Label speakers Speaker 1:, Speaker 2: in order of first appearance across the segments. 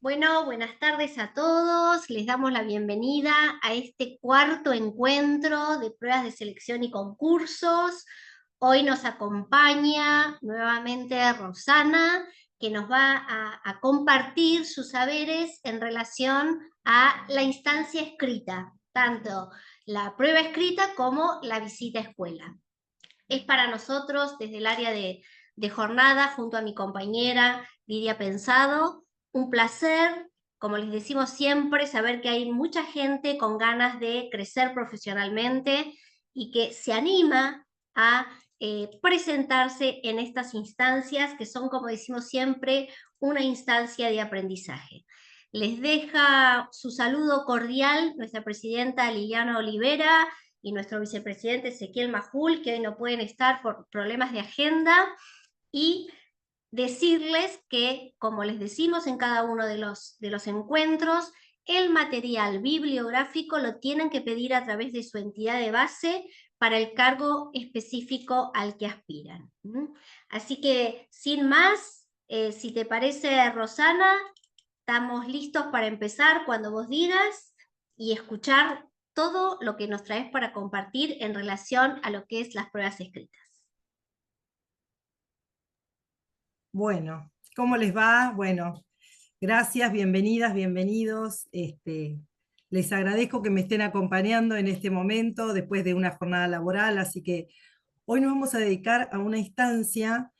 Speaker 1: Bueno, buenas tardes a todos. Les damos la bienvenida a este cuarto encuentro de pruebas de selección y concursos. Hoy nos acompaña nuevamente Rosana, que nos va a compartir sus saberes en relación a la instancia escrita, tanto la prueba escrita como la visita a escuela. Es para nosotros, desde el área de jornada, junto a mi compañera Lidia Pensado, un placer, como les decimos siempre, saber que hay mucha gente con ganas de crecer profesionalmente y que se anima a presentarse en estas instancias que son, como decimos siempre, una instancia de aprendizaje. Les deja su saludo cordial nuestra presidenta Liliana Olivera y nuestro vicepresidente Ezequiel Majul, que hoy no pueden estar por problemas de agenda, y decirles que, como les decimos en cada uno de los encuentros, el material bibliográfico lo tienen que pedir a través de su entidad de base para el cargo específico al que aspiran. Así que, sin más, si te parece, Rosana, estamos listos para empezar cuando vos digas y escuchar todo lo que nos traes para compartir en relación a lo que es las pruebas escritas.
Speaker 2: Bueno, ¿cómo les va? Bueno, gracias, bienvenidas, bienvenidos. Les agradezco que me estén acompañando en este momento después de una jornada laboral, así que hoy nos vamos a dedicar a una instancia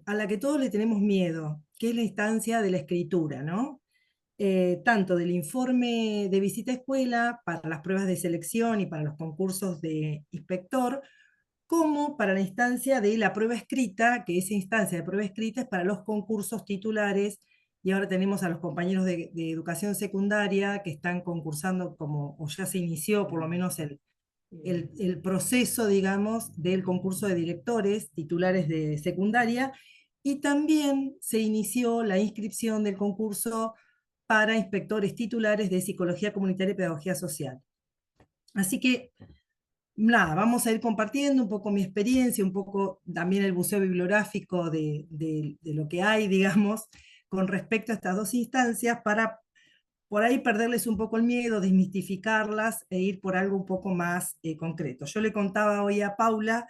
Speaker 2: a la que todos le tenemos miedo, que es la instancia de la escritura, ¿no? Tanto del informe de visita a escuela para las pruebas de selección y para los concursos de inspector, como para la instancia de la prueba escrita, que esa instancia de prueba escrita es para los concursos titulares, y ahora tenemos a los compañeros de educación secundaria que están concursando como, o ya se inició por lo menos el proceso, digamos, del concurso de directores titulares de secundaria, y también se inició la inscripción del concurso para inspectores titulares de psicología comunitaria y pedagogía social. Así que nada, vamos a ir compartiendo un poco mi experiencia, un poco también el buceo bibliográfico de lo que hay, digamos, con respecto a estas dos instancias, para por ahí perderles un poco el miedo, desmistificarlas e ir por algo un poco más concreto. Yo le contaba hoy a Paula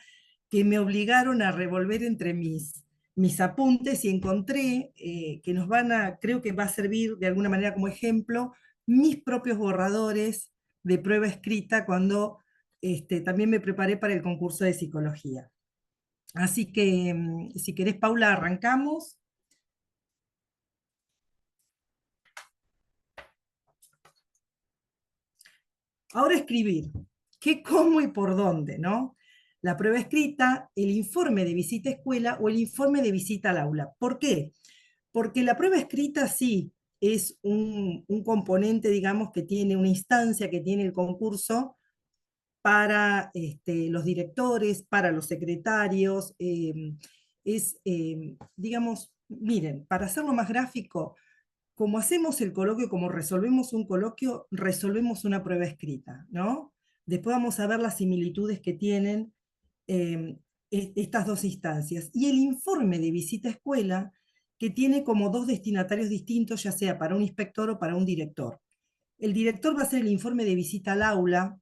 Speaker 2: que me obligaron a revolver entre mis apuntes y encontré que nos van a, creo que va a servir de alguna manera como ejemplo, mis propios borradores de prueba escrita cuando también me preparé para el concurso de psicología. Así que, si querés, Paula, arrancamos. Ahora escribir. ¿Qué, cómo y por dónde, no? La prueba escrita, el informe de visita a escuela o el informe de visita al aula. ¿Por qué? Porque la prueba escrita sí es un componente, digamos, que tiene una instancia, que tiene el concurso para los directores, para los secretarios. Digamos, miren, para hacerlo más gráfico, como hacemos el coloquio, como resolvemos un coloquio, resolvemos una prueba escrita, ¿no? Después vamos a ver las similitudes que tienen eh, estas dos instancias. Y el informe de visita a escuela, que tiene como dos destinatarios distintos, ya sea para un inspector o para un director. El director va a hacer el informe de visita al aula,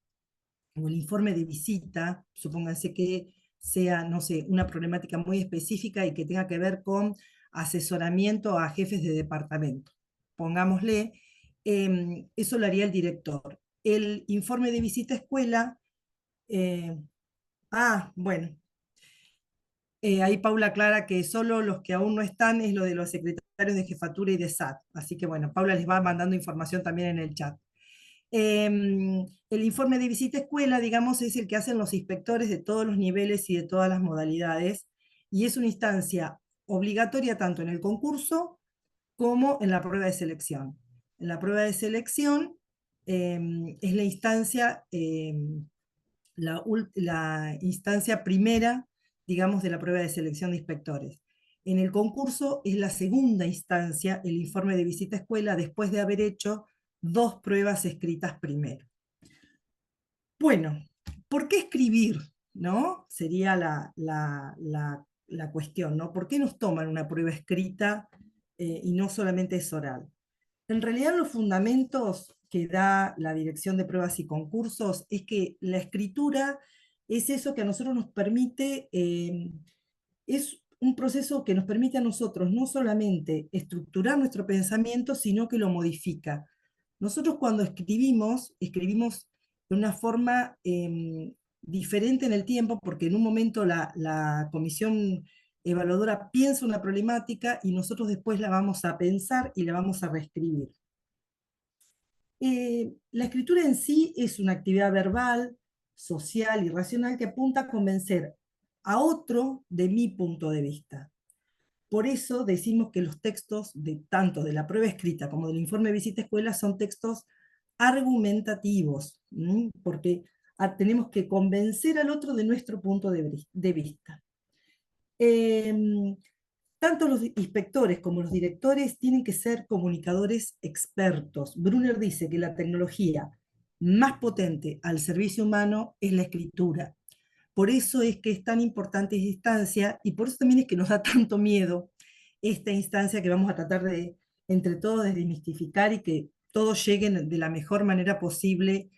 Speaker 2: o el informe de visita, supónganse que sea, no sé, una problemática muy específica y que tenga que ver con asesoramiento a jefes de departamento. Pongámosle, eso lo haría el director. El informe de visita a escuela, eh, bueno, ahí Paula aclara que solo los que aún no están es lo de los secretarios de jefatura y de SAT. Así que bueno, Paula les va mandando información también en el chat. El informe de visita a escuela, digamos, es el que hacen los inspectores de todos los niveles y de todas las modalidades, y es una instancia obligatoria tanto en el concurso como en la prueba de selección. En la prueba de selección es la instancia, la instancia primera, digamos, de la prueba de selección de inspectores. En el concurso es la segunda instancia, el informe de visita a escuela, después de haber hecho dos pruebas escritas primero. Bueno, ¿por qué escribir? ¿No? Sería la cuestión, ¿no? ¿Por qué nos toman una prueba escrita y no solamente es oral. En realidad los fundamentos que da la Dirección de Pruebas y Concursos es que la escritura es eso que a nosotros nos permite, es un proceso que nos permite a nosotros no solamente estructurar nuestro pensamiento, sino que lo modifica. Nosotros cuando escribimos, escribimos de una forma diferente en el tiempo, porque en un momento la comisión evaluadora piensa una problemática y nosotros después la vamos a pensar y la vamos a reescribir. La escritura en sí es una actividad verbal, social y racional que apunta a convencer a otro de mi punto de vista. Por eso decimos que los textos, tanto de la prueba escrita como del informe de visita a escuela, son textos argumentativos, porque tenemos que convencer al otro de nuestro punto de vista. Tanto los inspectores como los directores tienen que ser comunicadores expertos. Brunner dice que la tecnología más potente al servicio humano es la escritura. Por eso es que es tan importante esta instancia y por eso también es que nos da tanto miedo esta instancia que vamos a tratar de, entre todos, de desmistificar y que todos lleguen de la mejor manera posible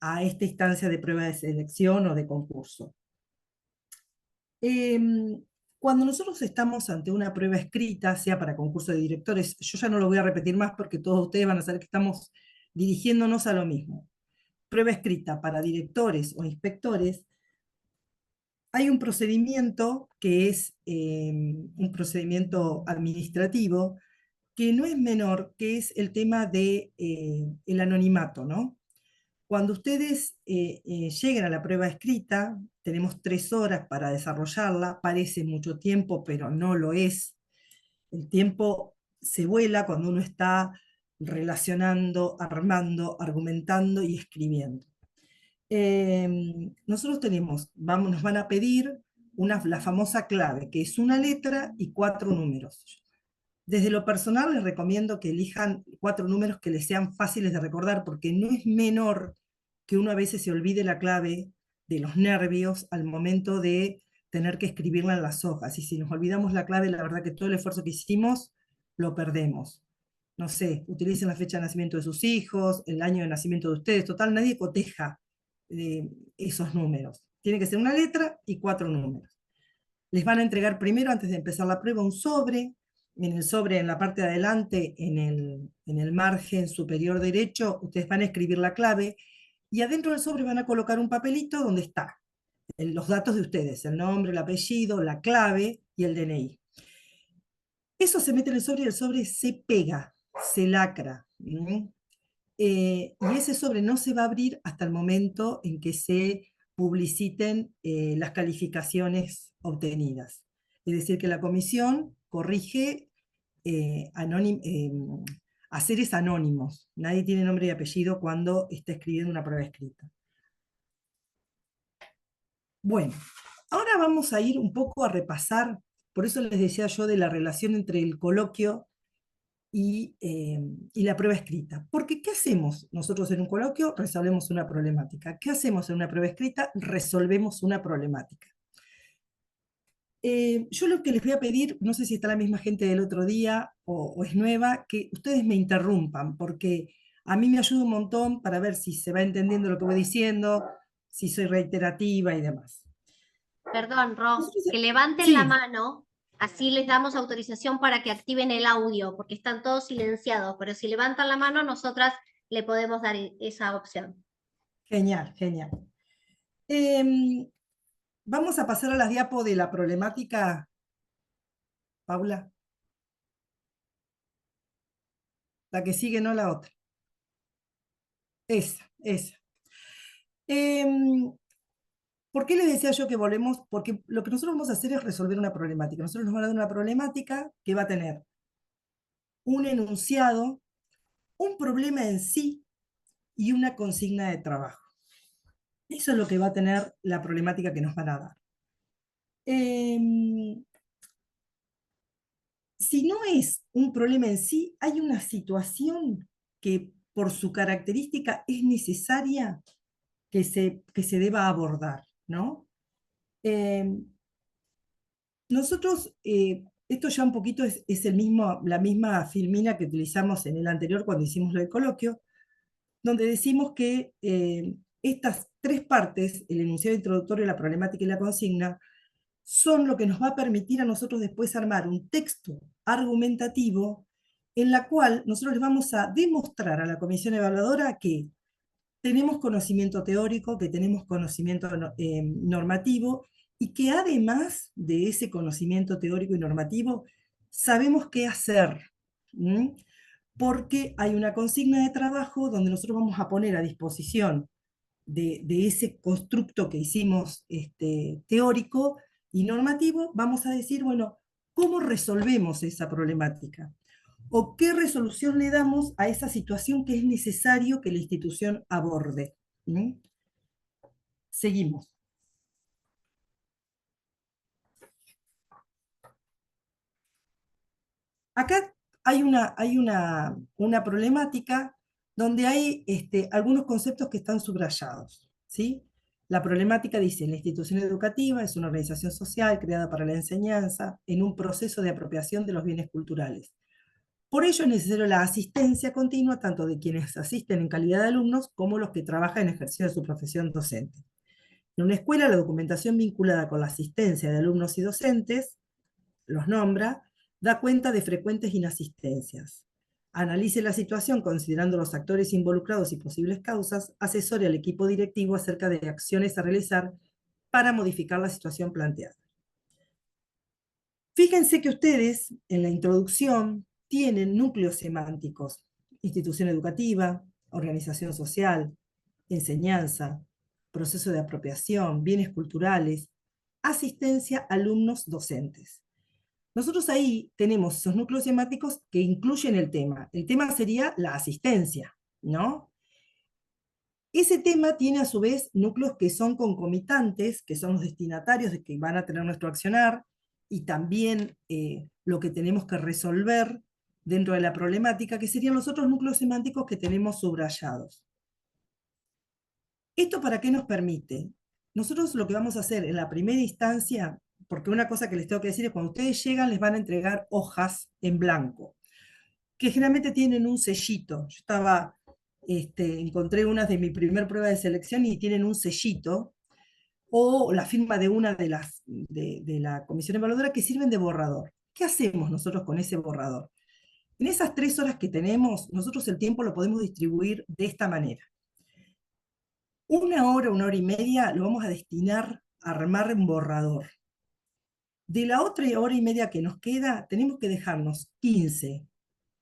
Speaker 2: a esta instancia de prueba de selección o de concurso. Cuando nosotros estamos ante una prueba escrita, sea para concurso de directores, yo ya no lo voy a repetir más porque todos ustedes van a saber que estamos dirigiéndonos a lo mismo. Prueba escrita para directores o inspectores, hay un procedimiento que es un procedimiento administrativo que no es menor, que es el tema de el anonimato, ¿no? Cuando ustedes lleguen a la prueba escrita, tenemos 3 horas para desarrollarla, parece mucho tiempo, pero no lo es. El tiempo se vuela cuando uno está relacionando, armando, argumentando y escribiendo. Nosotros nos van a pedir la famosa clave, que es una letra y 4 números. Desde lo personal les recomiendo que elijan 4 números que les sean fáciles de recordar, porque no es menor que uno a veces se olvide la clave de los nervios al momento de tener que escribirla en las hojas. Y si nos olvidamos la clave, la verdad que todo el esfuerzo que hicimos lo perdemos. No sé, utilicen la fecha de nacimiento de sus hijos, el año de nacimiento de ustedes, total, nadie coteja esos números. Tiene que ser una letra y 4 números. Les van a entregar primero, antes de empezar la prueba, un sobre. En el sobre, en la parte de adelante, en el margen superior derecho, ustedes van a escribir la clave y adentro del sobre van a colocar un papelito donde está los datos de ustedes, el nombre, el apellido, la clave y el DNI. Eso se mete en el sobre y el sobre se pega, se lacra. Y ese sobre no se va a abrir hasta el momento en que se publiciten las calificaciones obtenidas. Es decir, que la comisión corrige a seres anónimos. Nadie tiene nombre y apellido cuando está escribiendo una prueba escrita. Bueno, ahora vamos a ir un poco a repasar, por eso les decía yo de la relación entre el coloquio y la prueba escrita. Porque ¿qué hacemos nosotros en un coloquio? Resolvemos una problemática. ¿Qué hacemos en una prueba escrita? Resolvemos una problemática. Yo lo que les voy a pedir, no sé si está la misma gente del otro día o es nueva, que ustedes me interrumpan, porque a mí me ayuda un montón para ver si se va entendiendo lo que voy diciendo, si soy reiterativa y demás.
Speaker 1: Perdón, Ro, que levanten la
Speaker 2: Sí,
Speaker 1: mano, así les damos autorización para que activen el audio, porque están todos silenciados, pero si levantan la mano, nosotras le podemos dar esa opción.
Speaker 2: genial, genial. Vamos a pasar a las diapos de la problemática, Paula. La que sigue, no la otra. Esa, esa. ¿Por qué les decía yo que volvemos? Porque lo que nosotros vamos a hacer es resolver una problemática. Nosotros nos van a dar una problemática que va a tener un enunciado, un problema en sí y una consigna de trabajo. Eso es lo que va a tener la problemática que nos van a dar. Si no es un problema en sí, hay una situación que por su característica es necesaria que se deba abordar, ¿no? Nosotros esto ya un poquito es la misma filmina que utilizamos en el anterior cuando hicimos lo del coloquio, donde decimos que estas tres partes, el enunciado introductorio, la problemática y la consigna, son lo que nos va a permitir a nosotros después armar un texto argumentativo en la cual nosotros les vamos a demostrar a la comisión evaluadora que tenemos conocimiento teórico, que tenemos conocimiento normativo, y que además de ese conocimiento teórico y normativo, sabemos qué hacer. ¿Mm? Porque hay una consigna de trabajo donde nosotros vamos a poner a disposición de ese constructo que hicimos teórico y normativo, vamos a decir, bueno, ¿cómo resolvemos esa problemática? ¿O qué resolución le damos a esa situación que es necesario que la institución aborde? ¿Mm? Seguimos. Acá hay una problemática donde hay algunos conceptos que están subrayados, ¿sí? La problemática dice, la institución educativa es una organización social creada para la enseñanza en un proceso de apropiación de los bienes culturales. Por ello es necesaria la asistencia continua tanto de quienes asisten en calidad de alumnos como los que trabajan en ejercicio de su profesión docente. En una escuela, la documentación vinculada con la asistencia de alumnos y docentes, los nombra, da cuenta de frecuentes inasistencias. Analice la situación considerando los actores involucrados y posibles causas, asesore al equipo directivo acerca de acciones a realizar para modificar la situación planteada. Fíjense que ustedes, en la introducción, tienen núcleos semánticos: institución educativa, organización social, enseñanza, proceso de apropiación, bienes culturales, asistencia, alumnos, docentes. Nosotros ahí tenemos esos núcleos semánticos que incluyen el tema. El tema sería la asistencia, ¿no? Ese tema tiene a su vez núcleos que son concomitantes, que son los destinatarios de que van a tener nuestro accionar, y también lo que tenemos que resolver dentro de la problemática, que serían los otros núcleos semánticos que tenemos subrayados. ¿Esto para qué nos permite? Nosotros lo que vamos a hacer en la primera instancia, porque una cosa que les tengo que decir es cuando ustedes llegan les van a entregar hojas en blanco, que generalmente tienen un sellito. Yo encontré unas de mi primer prueba de selección y tienen un sellito, o la firma de una de la comisión evaluadora, que sirven de borrador. ¿Qué hacemos nosotros con ese borrador? En esas 3 horas que tenemos, nosotros el tiempo lo podemos distribuir de esta manera. 1 hora y media lo vamos a destinar a armar un borrador. De la otra hora y media que nos queda, tenemos que dejarnos 15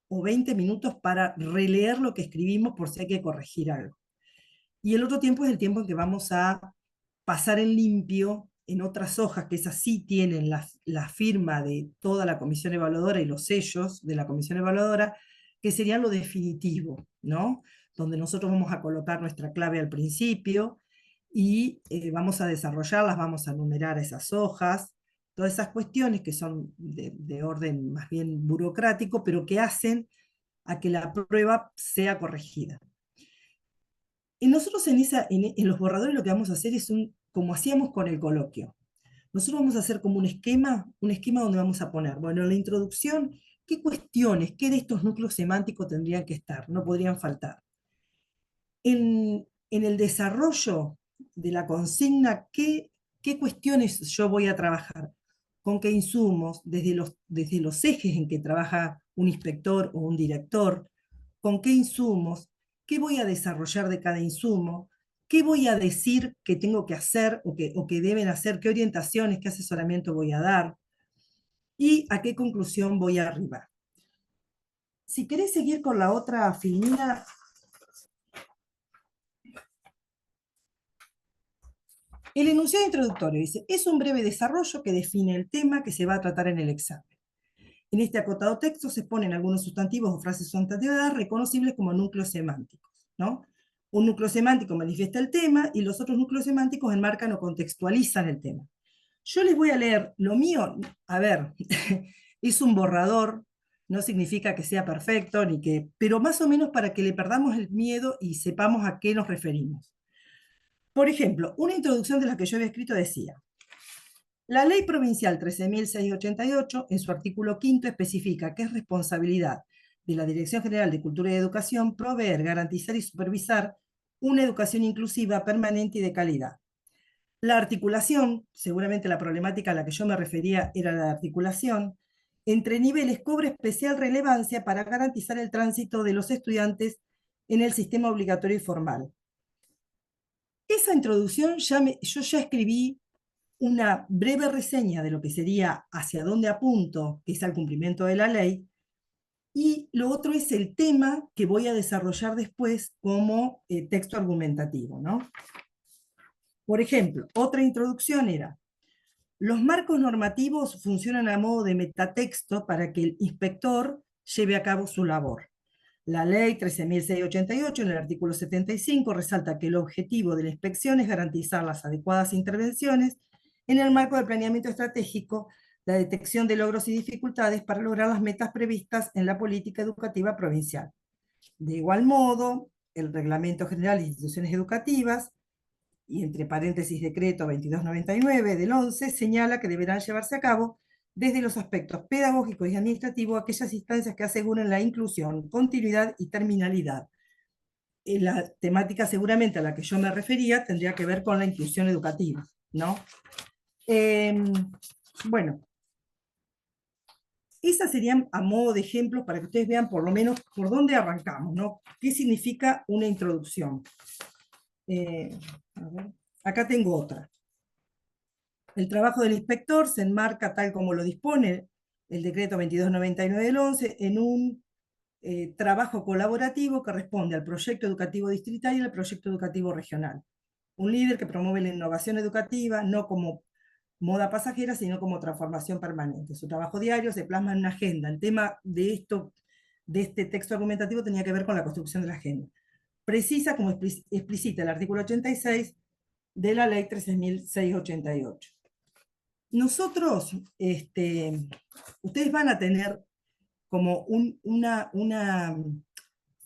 Speaker 2: o 20 minutos para releer lo que escribimos por si hay que corregir algo. Y el otro tiempo es el tiempo en que vamos a pasar en limpio en otras hojas, que esas sí tienen la firma de toda la comisión evaluadora y los sellos de la comisión evaluadora, que serían lo definitivo, ¿no? Donde nosotros vamos a colocar nuestra clave al principio y vamos a desarrollarlas, vamos a numerar esas hojas, todas esas cuestiones que son de orden más bien burocrático, pero que hacen a que la prueba sea corregida. Y nosotros en los borradores lo que vamos a hacer es como hacíamos con el coloquio. Nosotros vamos a hacer como un esquema donde vamos a poner, bueno, en la introducción, qué cuestiones, qué de estos núcleos semánticos tendrían que estar, no podrían faltar. En el desarrollo de la consigna, qué cuestiones yo voy a trabajar, con qué insumos, desde los ejes en que trabaja un inspector o un director, con qué insumos, qué voy a desarrollar de cada insumo, qué voy a decir que tengo que hacer o que deben hacer, qué orientaciones, qué asesoramiento voy a dar y a qué conclusión voy a arribar. Si querés seguir con la otra filmina, el enunciado introductorio dice, es un breve desarrollo que define el tema que se va a tratar en el examen. En este acotado texto se ponen algunos sustantivos o frases sustantivas reconocibles como núcleos semánticos, ¿no? Un núcleo semántico manifiesta el tema y los otros núcleos semánticos enmarcan o contextualizan el tema. Yo les voy a leer lo mío, a ver, es un borrador, no significa que sea perfecto, pero más o menos para que le perdamos el miedo y sepamos a qué nos referimos. Por ejemplo, una introducción de la que yo había escrito decía, La Ley Provincial 13.688, en su artículo quinto, especifica que es responsabilidad de la Dirección General de Cultura y Educación proveer, garantizar y supervisar una educación inclusiva, permanente y de calidad. La articulación, seguramente la problemática a la que yo me refería era la articulación, entre niveles cobra especial relevancia para garantizar el tránsito de los estudiantes en el sistema obligatorio y formal. Esa introducción, yo ya escribí una breve reseña de lo que sería hacia dónde apunto, que es al cumplimiento de la ley, y lo otro es el tema que voy a desarrollar después como texto argumentativo, ¿no? Por ejemplo, otra introducción era: los marcos normativos funcionan a modo de metatexto para que el inspector lleve a cabo su labor. La ley 13.688, en el artículo 75, resalta que el objetivo de la inspección es garantizar las adecuadas intervenciones en el marco del planeamiento estratégico, la detección de logros y dificultades para lograr las metas previstas en la política educativa provincial. De igual modo, el Reglamento General de Instituciones Educativas, y entre paréntesis decreto 2299 del 11, señala que deberán llevarse a cabo desde los aspectos pedagógicos y administrativos aquellas instancias que aseguren la inclusión, continuidad y terminalidad. La temática seguramente a la que yo me refería tendría que ver con la inclusión educativa, ¿no? Bueno, esas serían a modo de ejemplos para que ustedes vean por lo menos por dónde arrancamos, ¿no? ¿Qué significa una introducción? A ver, acá tengo otra. El trabajo del inspector se enmarca, tal como lo dispone el decreto 2299 del 11, en un trabajo colaborativo que responde al proyecto educativo distrital y al proyecto educativo regional. Un líder que promueve la innovación educativa, no como moda pasajera, sino como transformación permanente. Su trabajo diario se plasma en una agenda. El tema de este texto argumentativo tenía que ver con la construcción de la agenda. Precisa, como explicita el artículo 86 de la ley 13.688. Nosotros, ustedes van a tener como una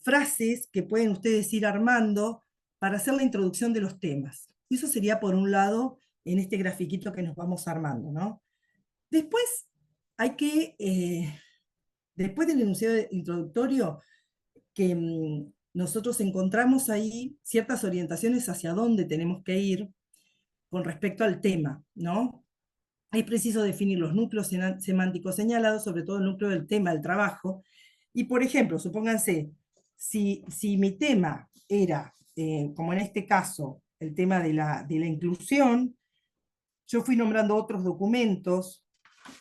Speaker 2: frases que pueden ustedes ir armando para hacer la introducción de los temas. Eso sería por un lado en este grafiquito que nos vamos armando, ¿no? Después hay que, después del enunciado introductorio, que nosotros encontramos ahí ciertas orientaciones hacia dónde tenemos que ir con respecto al tema, ¿no? Es preciso definir los núcleos semánticos señalados, sobre todo el núcleo del tema del trabajo. Y, por ejemplo, supónganse, si mi tema era, como en este caso, el tema de la inclusión, yo fui nombrando otros documentos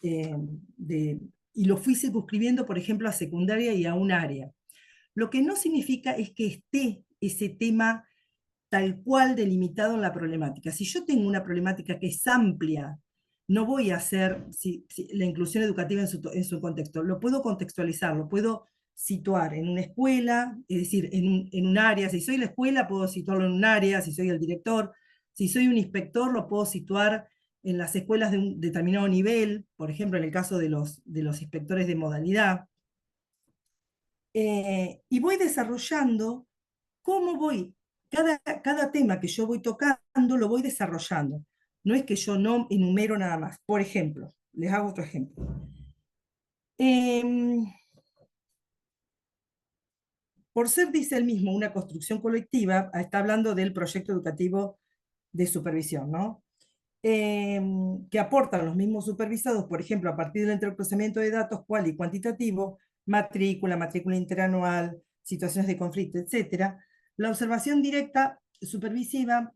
Speaker 2: y los fui circunscribiendo, por ejemplo, a secundaria y a un área. Lo que no significa es que esté ese tema tal cual delimitado en la problemática. Si yo tengo una problemática que es amplia, no voy a hacer la inclusión educativa en su contexto. Lo puedo contextualizar, lo puedo situar en una escuela, es decir, en un área. Si soy la escuela, puedo situarlo en un área. Si soy el director, si soy un inspector, lo puedo situar en las escuelas de un determinado nivel, por ejemplo, en el caso de los inspectores de modalidad. Y voy desarrollando cómo voy, cada tema que yo voy tocando lo voy desarrollando. No es que yo no enumero nada más. Por ejemplo, les hago otro ejemplo. Por ser, dice él mismo, una construcción colectiva, está hablando del proyecto educativo de supervisión, ¿no? Que aportan los mismos supervisados, por ejemplo, a partir del entrecruzamiento de datos cual y cuantitativo, matrícula interanual, situaciones de conflicto, etc. La observación directa supervisiva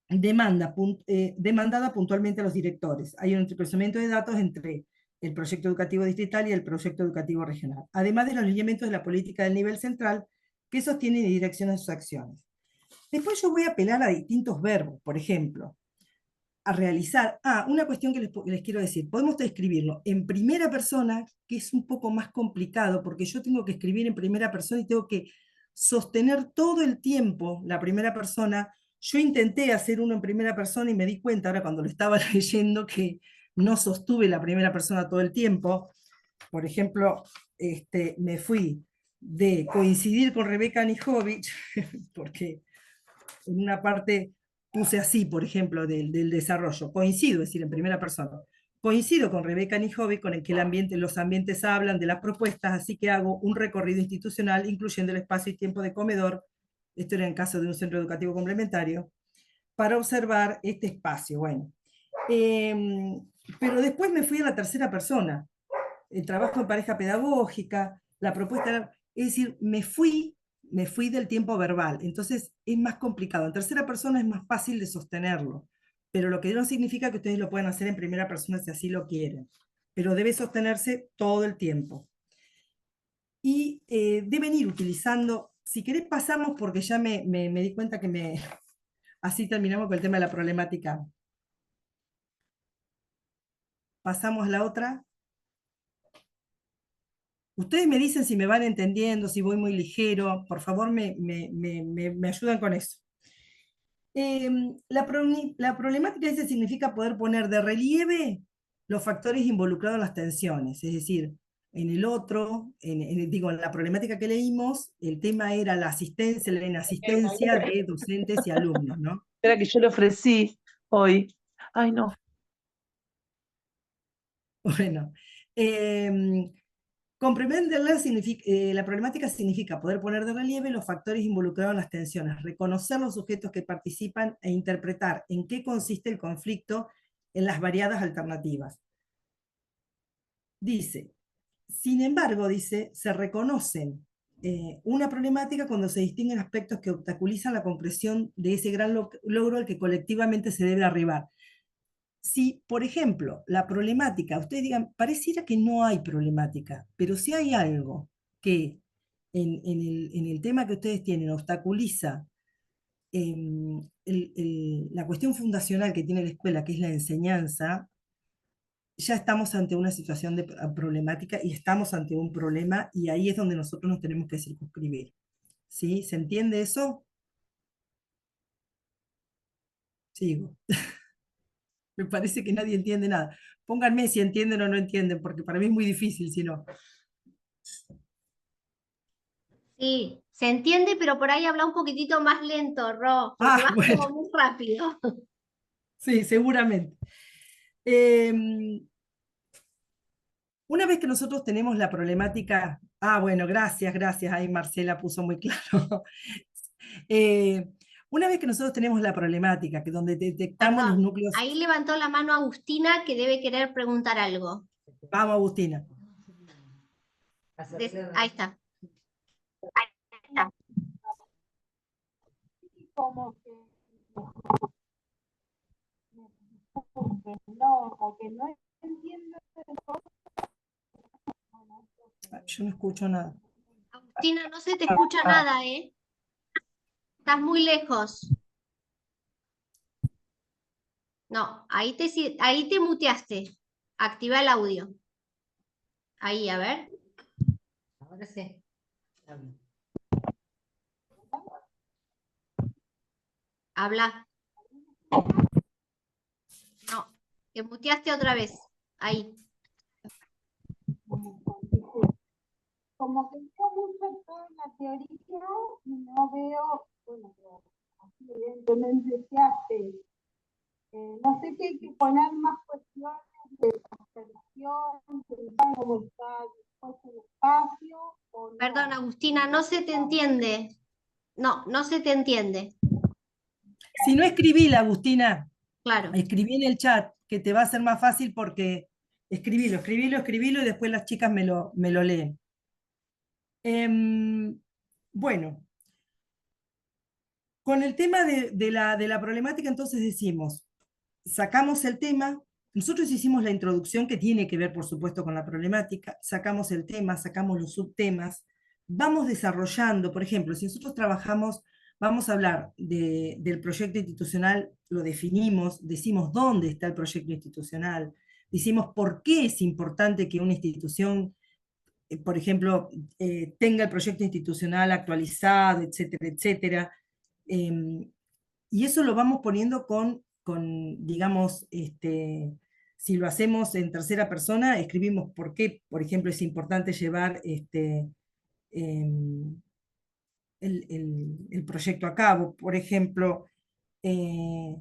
Speaker 2: demandada puntualmente a los directores. Hay un entrecruzamiento de datos entre el proyecto educativo distrital y el proyecto educativo regional, además de los lineamientos de la política del nivel central que sostienen y direccionan sus acciones. Después yo voy a apelar a distintos verbos, por ejemplo, a realizar. Una cuestión que les quiero decir, podemos escribirlo en primera persona, que es un poco más complicado, porque yo tengo que escribir en primera persona y tengo que sostener todo el tiempo la primera persona. Yo intenté hacer uno en primera persona y me di cuenta ahora cuando lo estaba leyendo que no sostuve la primera persona todo el tiempo. Por ejemplo, me fui de coincidir con Rebeca Anijovic, porque en una parte puse así, por ejemplo, del desarrollo. Coincido, es decir, en primera persona. Coincido con Rebeca Nijovic con el que los ambientes hablan de las propuestas, así que hago un recorrido institucional, incluyendo el espacio y tiempo de comedor, esto era en caso de un centro educativo complementario, para observar este espacio. Bueno, pero después me fui a la tercera persona, el trabajo en pareja pedagógica, la propuesta, es decir, me fui del tiempo verbal, entonces es más complicado. En tercera persona es más fácil de sostenerlo, pero lo que no significa que ustedes lo puedan hacer en primera persona si así lo quieren, pero debe sostenerse todo el tiempo. Y deben ir utilizando, si querés pasamos, porque ya me di cuenta que así terminamos con el tema de la problemática. Pasamos a la otra. Ustedes me dicen si me van entendiendo, si voy muy ligero, por favor me ayudan con eso. La problemática ese significa poder poner de relieve los factores involucrados en las tensiones, es decir, en el otro, digo, en la problemática que leímos, el tema era la inasistencia de docentes y alumnos, ¿no?
Speaker 3: Era que yo le ofrecí hoy. Ay, no.
Speaker 2: Bueno, comprenderla la problemática significa poder poner de relieve los factores involucrados en las tensiones, reconocer los sujetos que participan e interpretar en qué consiste el conflicto en las variadas alternativas. Dice, sin embargo, dice, se reconocen una problemática cuando se distinguen aspectos que obstaculizan la comprensión de ese gran logro al que colectivamente se debe arribar. Si, por ejemplo, la problemática, ustedes digan, pareciera que no hay problemática, pero si hay algo que en el tema que ustedes tienen obstaculiza la cuestión fundacional que tiene la escuela, que es la enseñanza, ya estamos ante una situación de problemática y estamos ante un problema y ahí es donde nosotros nos tenemos que circunscribir. ¿Sí? ¿Se entiende eso? Sigo. Me parece que nadie entiende nada. Pónganme si entienden o no entienden, porque para mí es muy difícil si no.
Speaker 1: Sí, se entiende, pero por ahí habla un poquitito más lento, Ro, porque vas
Speaker 2: Bueno,
Speaker 1: como muy rápido.
Speaker 2: sí, seguramente. Eh, una vez que nosotros tenemos la problemática, bueno, gracias, ahí Marcela puso muy claro. Eh, una vez que nosotros tenemos la problemática, que donde detectamos los
Speaker 1: Perdón,
Speaker 2: núcleos,
Speaker 1: ahí levantó la mano Agustina que debe querer preguntar algo.
Speaker 2: vamos Agustina.
Speaker 1: Ahí está.
Speaker 4: Como que no, o que no entiendo
Speaker 2: Yo no escucho nada.
Speaker 1: Agustina, no se te escucha nada, ¿eh? Estás muy lejos. No, ahí te muteaste. Activa el audio. Ahí, a ver. Ahora sí. Habla. No, te muteaste otra vez. Ahí.
Speaker 4: como que yo mucho todo en la teoría y no veo, bueno, pero así evidentemente se hace. No sé si hay que poner más cuestiones de observación, pensar cómo está dispuesto el espacio o no.
Speaker 1: Perdón, Agustina, no se te entiende. No, no se te entiende.
Speaker 2: Si no escribí, Agustina,
Speaker 1: Claro.
Speaker 2: escribí en el chat, que te va a ser más fácil porque escribilo y después las chicas me lo leen. Bueno, con el tema de la problemática, entonces decimos, sacamos el tema, nosotros hicimos la introducción que tiene que ver, por supuesto, con la problemática, sacamos el tema, sacamos los subtemas, vamos desarrollando, por ejemplo, si nosotros trabajamos, vamos a hablar del proyecto institucional, lo definimos, decimos dónde está el proyecto institucional, decimos por qué es importante que una institución, por ejemplo, tenga el proyecto institucional actualizado, etcétera, etcétera. Y eso lo vamos poniendo digamos, si lo hacemos en tercera persona, escribimos por qué, por ejemplo, es importante llevar el proyecto a cabo. Por ejemplo, eh,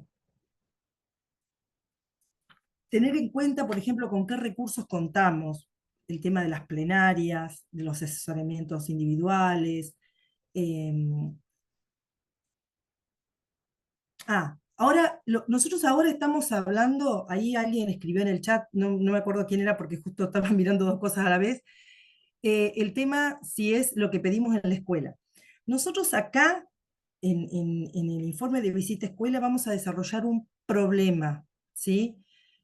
Speaker 2: tener en cuenta, por ejemplo, con qué recursos contamos, el tema de las plenarias, de los asesoramientos individuales. eh, ahora, nosotros ahora estamos hablando, ahí alguien escribió en el chat, no me acuerdo quién era porque justo estaba mirando dos cosas a la vez, el tema si es lo que pedimos en la escuela. Nosotros acá, en el informe de visita a escuela, vamos a desarrollar un problema, ¿sí?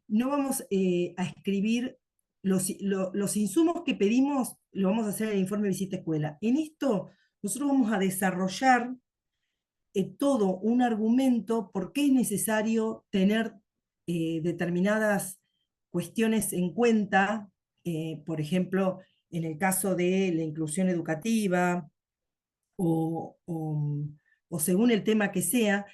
Speaker 2: No vamos a escribir los insumos que pedimos, lo vamos a hacer en el informe de visita a escuela. En esto, nosotros vamos a desarrollar todo un argumento por qué es necesario tener determinadas cuestiones en cuenta, por ejemplo, en el caso de la inclusión educativa o, o- o según el tema que sea,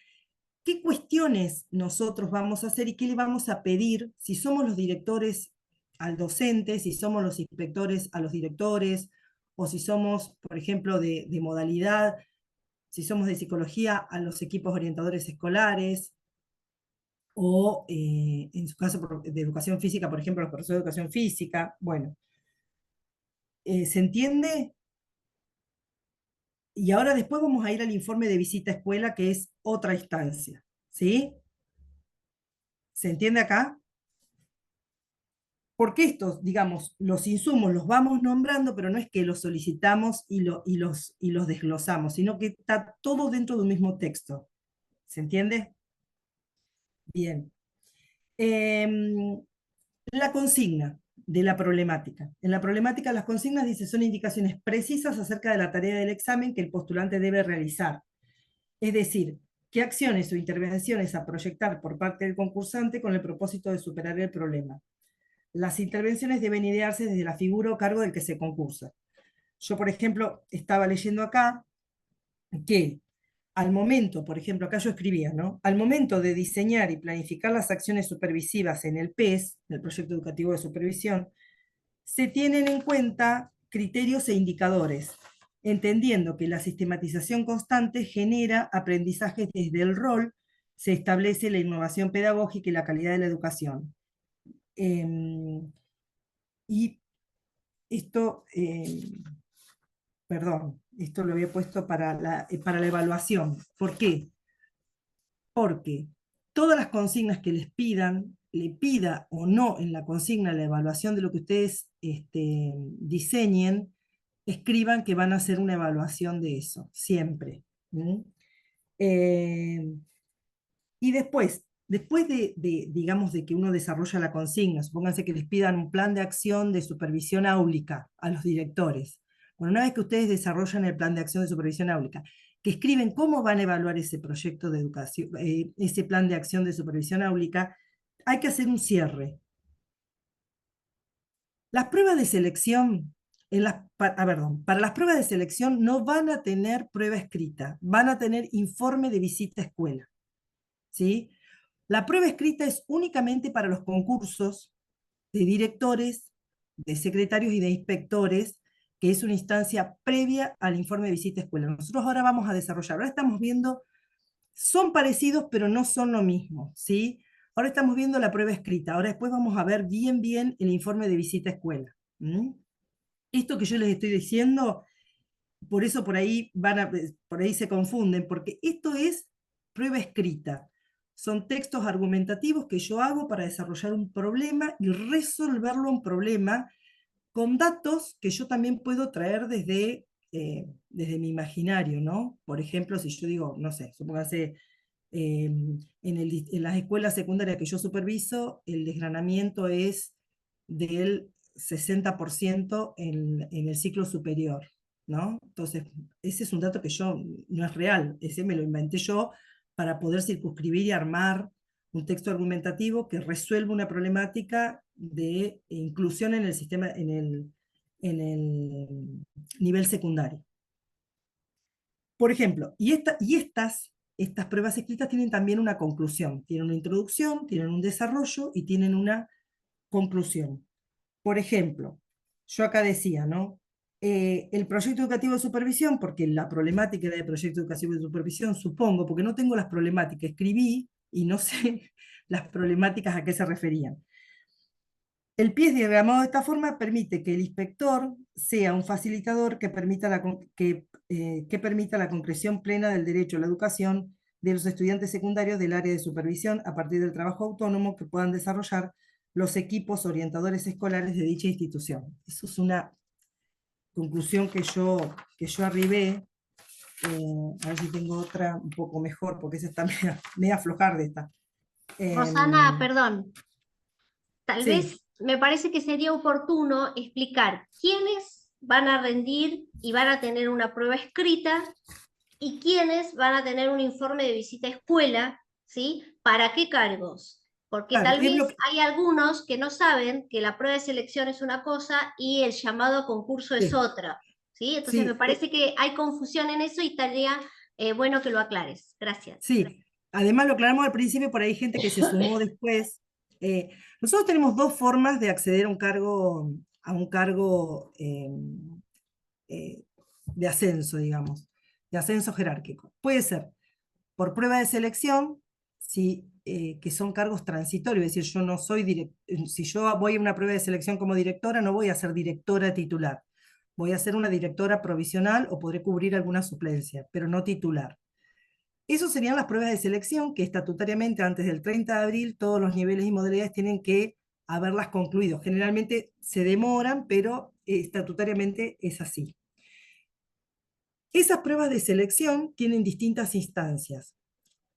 Speaker 2: qué cuestiones nosotros vamos a hacer y qué le vamos a pedir si somos los directores al docente, si somos los inspectores a los directores, o si somos, por ejemplo, de modalidad, si somos de psicología, a los equipos orientadores escolares, o en su caso de educación física, por ejemplo, los profesores de educación física. Bueno, ¿se entiende? Y ahora después vamos a ir al informe de visita a escuela, que es otra instancia, ¿sí? ¿Se entiende acá? Porque estos, digamos, los insumos los vamos nombrando, pero no es que los solicitamos y los desglosamos, sino que está todo dentro de un mismo texto. ¿Se entiende? Bien. Em, La consigna de la problemática. En la problemática las consignas dice son indicaciones precisas acerca de la tarea del examen que el postulante debe realizar. Es decir, qué acciones o intervenciones a proyectar por parte del concursante con el propósito de superar el problema. Las intervenciones deben idearse desde la figura o cargo del que se concursa. Yo, por ejemplo, estaba leyendo acá que al momento, por ejemplo, acá yo escribía, ¿no? Al momento de diseñar y planificar las acciones supervisivas en el PES, el Proyecto Educativo de Supervisión, se tienen en cuenta criterios e indicadores, entendiendo que la sistematización constante genera aprendizajes desde el rol, se establece la innovación pedagógica y la calidad de la educación. Y esto, perdón, esto lo había puesto para la evaluación. ¿Por qué? Porque todas las consignas que les pidan, le pida o no en la consigna la evaluación de lo que ustedes diseñen, escriban que van a hacer una evaluación de eso, siempre. ¿Mm? Eh, y después digamos, de que uno desarrolla la consigna, supónganse que les pidan un plan de acción de supervisión áulica a los directores. Bueno, una vez que ustedes desarrollan el plan de acción de supervisión áulica, que escriben cómo van a evaluar ese proyecto de educación, ese plan de acción de supervisión áulica, hay que hacer un cierre. Las pruebas de selección, perdón, para las pruebas de selección no van a tener prueba escrita, van a tener informe de visita a escuela. ¿Sí? La prueba escrita es únicamente para los concursos de directores, de secretarios y de inspectores, que es una instancia previa al informe de visita a escuela. Nosotros ahora vamos a desarrollar, ahora estamos viendo, son parecidos, pero no son lo mismo, ¿sí? Ahora estamos viendo la prueba escrita, ahora después vamos a ver bien el informe de visita a escuela. Esto que yo les estoy diciendo, por eso por ahí se confunden, porque esto es prueba escrita. Son textos argumentativos que yo hago para desarrollar un problema y resolverlo un problema con datos que yo también puedo traer desde mi imaginario, ¿no? Por ejemplo, si yo digo, no sé, supóngase, en las escuelas secundarias que yo superviso, el desgranamiento es del 60% en el ciclo superior, ¿no? Entonces, ese es un dato que no es real, ese me lo inventé yo para poder circunscribir y armar un texto argumentativo que resuelva una problemática de inclusión en el sistema, en el nivel secundario. Por ejemplo, estas pruebas escritas tienen también una conclusión, tienen una introducción, tienen un desarrollo y tienen una conclusión. Por ejemplo, yo acá decía, ¿no? el proyecto educativo de supervisión, porque la problemática era de proyecto educativo de supervisión, supongo, porque no tengo las problemáticas, escribí y no sé las problemáticas a qué se referían. El PIES diagramado de esta forma permite que el inspector sea un facilitador que permita que permita la concreción plena del derecho a la educación de los estudiantes secundarios del área de supervisión a partir del trabajo autónomo que puedan desarrollar los equipos orientadores escolares de dicha institución. Eso es una conclusión que yo arribé. A ver si tengo otra un poco mejor, porque esa está media aflojar de esta.
Speaker 1: Rosana, perdón, tal
Speaker 2: Sí,
Speaker 1: vez me parece que sería oportuno explicar quiénes van a rendir y van a tener una prueba escrita y quiénes van a tener un informe de visita a escuela, ¿sí? ¿Para qué cargos? Porque
Speaker 2: claro,
Speaker 1: tal
Speaker 2: es
Speaker 1: vez
Speaker 2: lo que,
Speaker 1: hay algunos que no saben que la prueba de selección es una cosa y el llamado a concurso es
Speaker 2: sí,
Speaker 1: otra, ¿sí? Entonces me
Speaker 2: sí,
Speaker 1: parece que hay confusión en eso y estaría bueno que lo aclares. Gracias.
Speaker 2: sí. Además, lo aclaramos al principio, por ahí hay gente que se sumó después. Eh, Nosotros tenemos dos formas de acceder a un cargo de ascenso, digamos, de ascenso jerárquico. Puede ser por prueba de selección, si, que son cargos transitorios, es decir, yo no soy si yo voy a una prueba de selección como directora, no voy a ser directora titular, voy a ser una directora provisional o podré cubrir alguna suplencia, pero no titular. Esas serían las pruebas de selección que estatutariamente antes del 30 de abril todos los niveles y modalidades tienen que haberlas concluido. Generalmente se demoran, pero estatutariamente es así. Esas pruebas de selección tienen distintas instancias,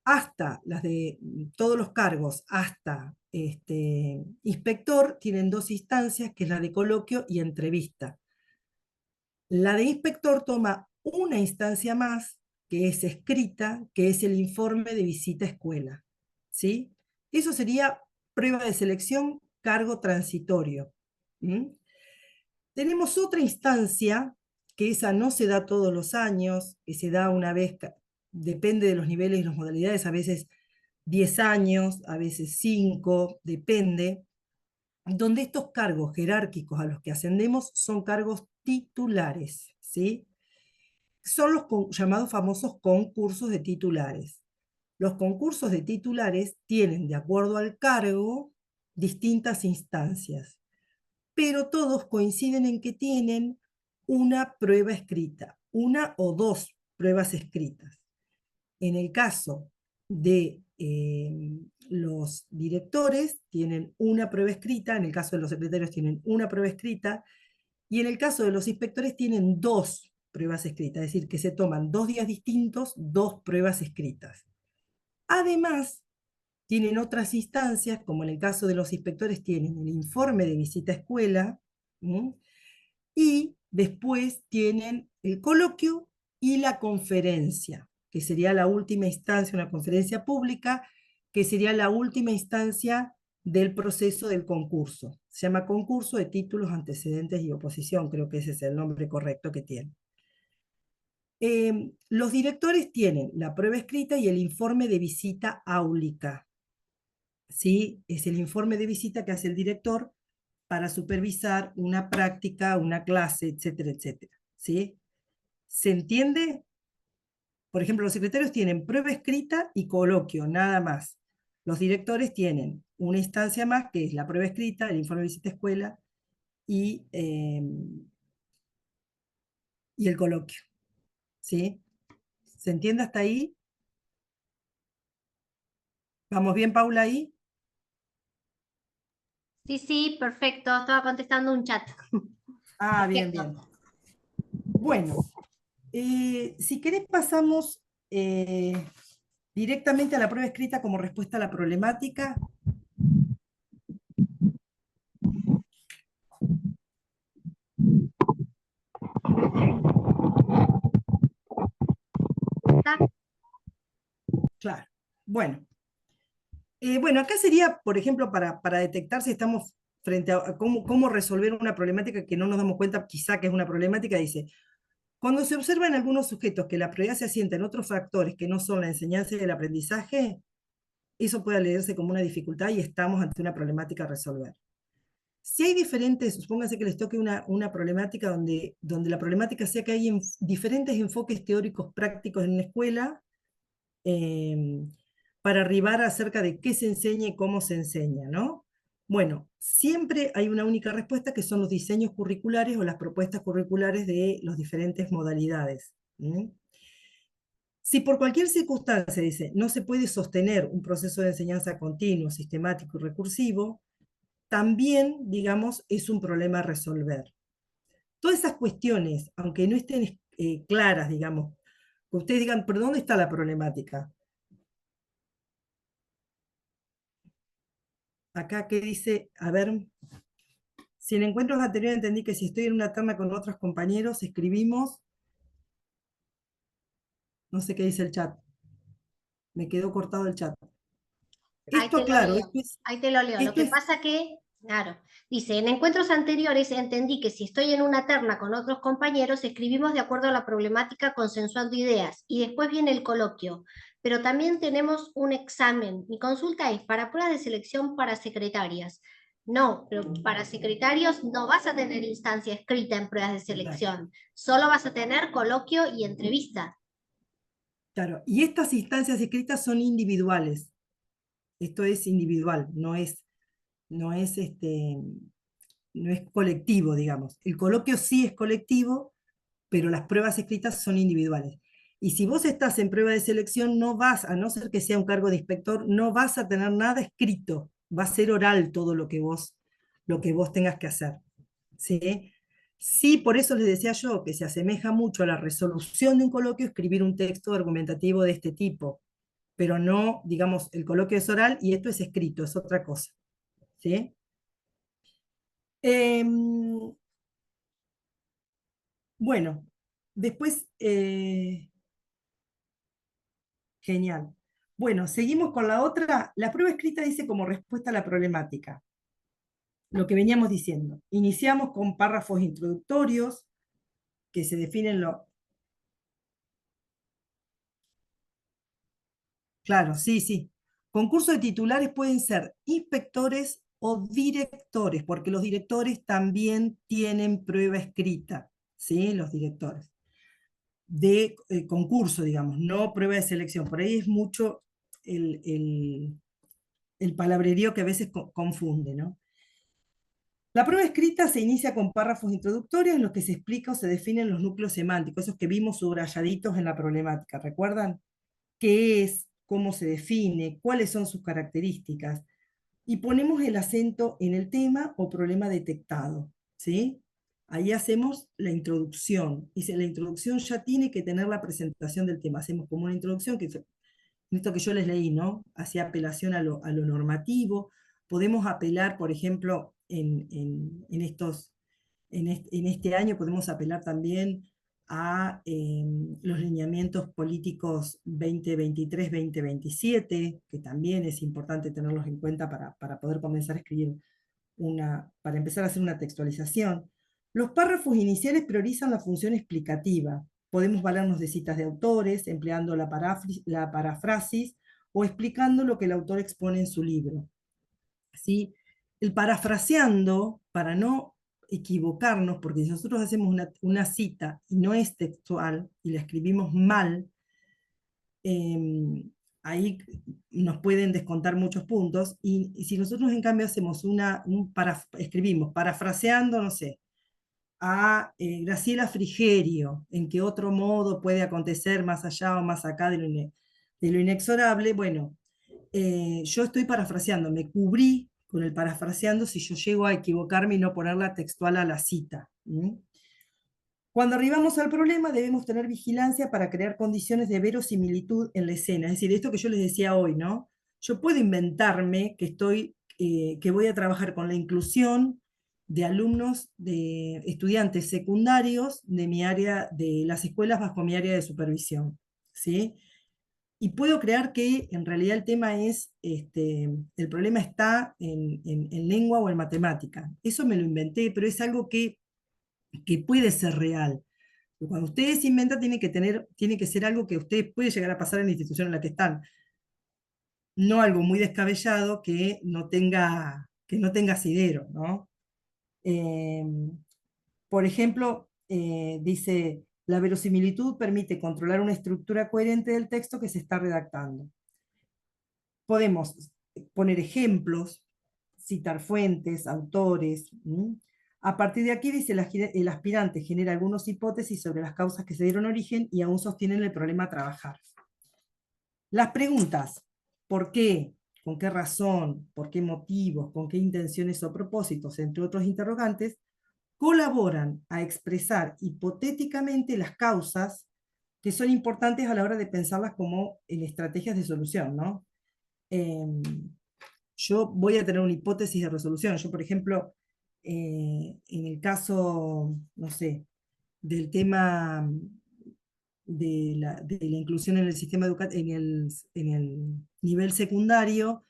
Speaker 2: hasta las de todos los cargos, hasta inspector, tienen dos instancias, que es la de coloquio y entrevista. La de inspector toma una instancia más, que es escrita, que es el informe de visita a escuela. ¿Sí? Eso sería prueba de selección, cargo transitorio. ¿Mm? Tenemos otra instancia, que esa no se da todos los años, que se da una vez, depende de los niveles y las modalidades, a veces 10 años, a veces 5, depende, donde estos cargos jerárquicos a los que ascendemos son cargos titulares, ¿sí? Son los llamados famosos concursos de titulares. Los concursos de titulares tienen, de acuerdo al cargo, distintas instancias, pero todos coinciden en que tienen una prueba escrita, una o dos pruebas escritas. En el caso de los directores, tienen una prueba escrita, en el caso de los secretarios tienen una prueba escrita, y en el caso de los inspectores tienen dos pruebas escritas, es decir, que se toman 2 días distintos, dos pruebas escritas. Además, tienen otras instancias, como en el caso de los inspectores, tienen el informe de visita a escuela, ¿sí? Y después tienen el coloquio y la conferencia, que sería la última instancia, una conferencia pública, que sería la última instancia del proceso del concurso. Se llama concurso de títulos, antecedentes y oposición, creo que ese es el nombre correcto que tiene. Los directores tienen la prueba escrita y el informe de visita áulica. ¿Sí? Es el informe de visita que hace el director para supervisar una práctica, una clase, etcétera, etcétera. ¿Sí? ¿Se entiende? Por ejemplo, los secretarios tienen prueba escrita y coloquio, nada más. Los directores tienen una instancia más, que es la prueba escrita, el informe de visita a escuela y el coloquio. ¿Sí? ¿Se entiende hasta ahí? ¿Vamos bien, Paula, ahí?
Speaker 1: Sí, sí, perfecto. Estaba contestando un chat.
Speaker 2: Ah, bien,
Speaker 1: Perfecto.
Speaker 2: bien. Bueno, si querés pasamos directamente a la prueba escrita como respuesta a la problemática.
Speaker 1: ¿Está?
Speaker 2: Claro. Bueno, acá sería, por ejemplo, para detectar si estamos frente a cómo resolver una problemática que no nos damos cuenta quizá que es una problemática, dice, cuando se observa en algunos sujetos que la prioridad se asienta en otros factores que no son la enseñanza y el aprendizaje, eso puede leerse como una dificultad y estamos ante una problemática a resolver. Si hay diferentes, supónganse que les toque una problemática donde la problemática sea que hay diferentes enfoques teóricos prácticos en una escuela, eh, para arribar acerca de qué se enseña y cómo se enseña, ¿no? Bueno, siempre hay una única respuesta que son los diseños curriculares o las propuestas curriculares de las diferentes modalidades. Si por cualquier circunstancia, dice, no se puede sostener un proceso de enseñanza continuo, sistemático y recursivo, también, digamos, es un problema a resolver. Todas esas cuestiones, aunque no estén claras, digamos, que ustedes digan, ¿pero dónde está la problemática? Acá que dice, a ver, si en encuentros anteriores entendí que si estoy en una terna con otros compañeros, escribimos, no sé qué dice el chat, me quedó cortado el chat.
Speaker 1: Ahí te
Speaker 2: Esto,
Speaker 1: lo
Speaker 2: claro,
Speaker 1: leo, ahí te lo leo. Lo
Speaker 2: esto
Speaker 1: que
Speaker 2: es,
Speaker 1: pasa que, claro, dice, en encuentros anteriores entendí que si estoy en una terna con otros compañeros, escribimos de acuerdo a la problemática consensuando ideas y después viene el coloquio. Pero también tenemos un examen. Mi consulta es para pruebas de selección para secretarias. No, pero para secretarios no vas a tener instancia escrita en pruebas de selección. Solo vas a tener coloquio y entrevista.
Speaker 2: claro, y estas instancias escritas son individuales. Esto es individual, no es, no es colectivo, digamos. El coloquio sí es colectivo, pero las pruebas escritas son individuales. Y si vos estás en prueba de selección, no vas, a no ser que sea un cargo de inspector, no vas a tener nada escrito, va a ser oral todo lo que vos tengas que hacer. ¿Sí? Sí, por eso les decía yo que se asemeja mucho a la resolución de un coloquio escribir un texto argumentativo de este tipo, pero no, digamos, el coloquio es oral y esto es escrito, es otra cosa. ¿Sí? Bueno, después, genial. Bueno, seguimos con la otra. La prueba escrita dice como respuesta a la problemática. Lo que veníamos diciendo. Iniciamos con párrafos introductorios que se definen lo... Claro, sí, sí. Concursos de titulares pueden ser inspectores o directores, porque los directores también tienen prueba escrita, ¿sí? Los directores. De concurso, digamos, no prueba de selección. Por ahí es mucho el palabrerío que a veces confunde, ¿no? La prueba escrita se inicia con párrafos introductorios en los que se explica o se definen los núcleos semánticos, esos que vimos subrayaditos en la problemática. ¿Recuerdan? ¿Qué es? ¿Cómo se define? ¿Cuáles son sus características? Y ponemos el acento en el tema o problema detectado, ¿sí? Ahí hacemos la introducción. Y la introducción ya tiene que tener la presentación del tema. Hacemos como una introducción, que esto que yo les leí, ¿no? Hacía apelación a lo normativo. Podemos apelar, por ejemplo, en este año podemos apelar también a los lineamientos políticos 2023-2027, que también es importante tenerlos en cuenta para poder comenzar a escribir para empezar a hacer una textualización. Los párrafos iniciales priorizan la función explicativa. Podemos valernos de citas de autores, empleando la parafrasis o explicando lo que el autor expone en su libro. ¿Sí? El parafraseando, para no equivocarnos, porque si nosotros hacemos una cita y no es textual y la escribimos mal, ahí nos pueden descontar muchos puntos, y si nosotros en cambio hacemos escribimos parafraseando, no sé, a Graciela Frigerio, en qué otro modo puede acontecer más allá o más acá de lo inexorable, bueno, yo estoy parafraseando, me cubrí con el parafraseando si yo llego a equivocarme y no ponerla textual a la cita. Cuando arribamos al problema debemos tener vigilancia para crear condiciones de verosimilitud en la escena. Es decir, esto que yo les decía hoy, ¿no? Yo puedo inventarme que voy a trabajar con la inclusión de alumnos, de estudiantes secundarios de mi área, de las escuelas bajo mi área de supervisión, ¿sí? Y puedo creer que en realidad el tema es, el problema está en lengua o en matemática. Eso me lo inventé, pero es algo que puede ser real. Cuando ustedes inventan, tiene que ser algo que ustedes puede llegar a pasar en la institución en la que están. No algo muy descabellado que no tenga asidero, ¿no? Por ejemplo, dice, la verosimilitud permite controlar una estructura coherente del texto que se está redactando. Podemos poner ejemplos, citar fuentes, autores. A partir de aquí, dice, el aspirante genera algunas hipótesis sobre las causas que se dieron origen y aún sostienen el problema a trabajar. Las preguntas, ¿por qué? ¿Con qué razón? ¿Por qué motivos? ¿Con qué intenciones o propósitos? Entre otros interrogantes, colaboran a expresar hipotéticamente las causas que son importantes a la hora de pensarlas como en estrategias de solución, ¿no? Yo voy a tener una hipótesis de resolución. Yo, por ejemplo, en el caso, no sé, del tema de la inclusión en el sistema educativo, en el nivel secundario,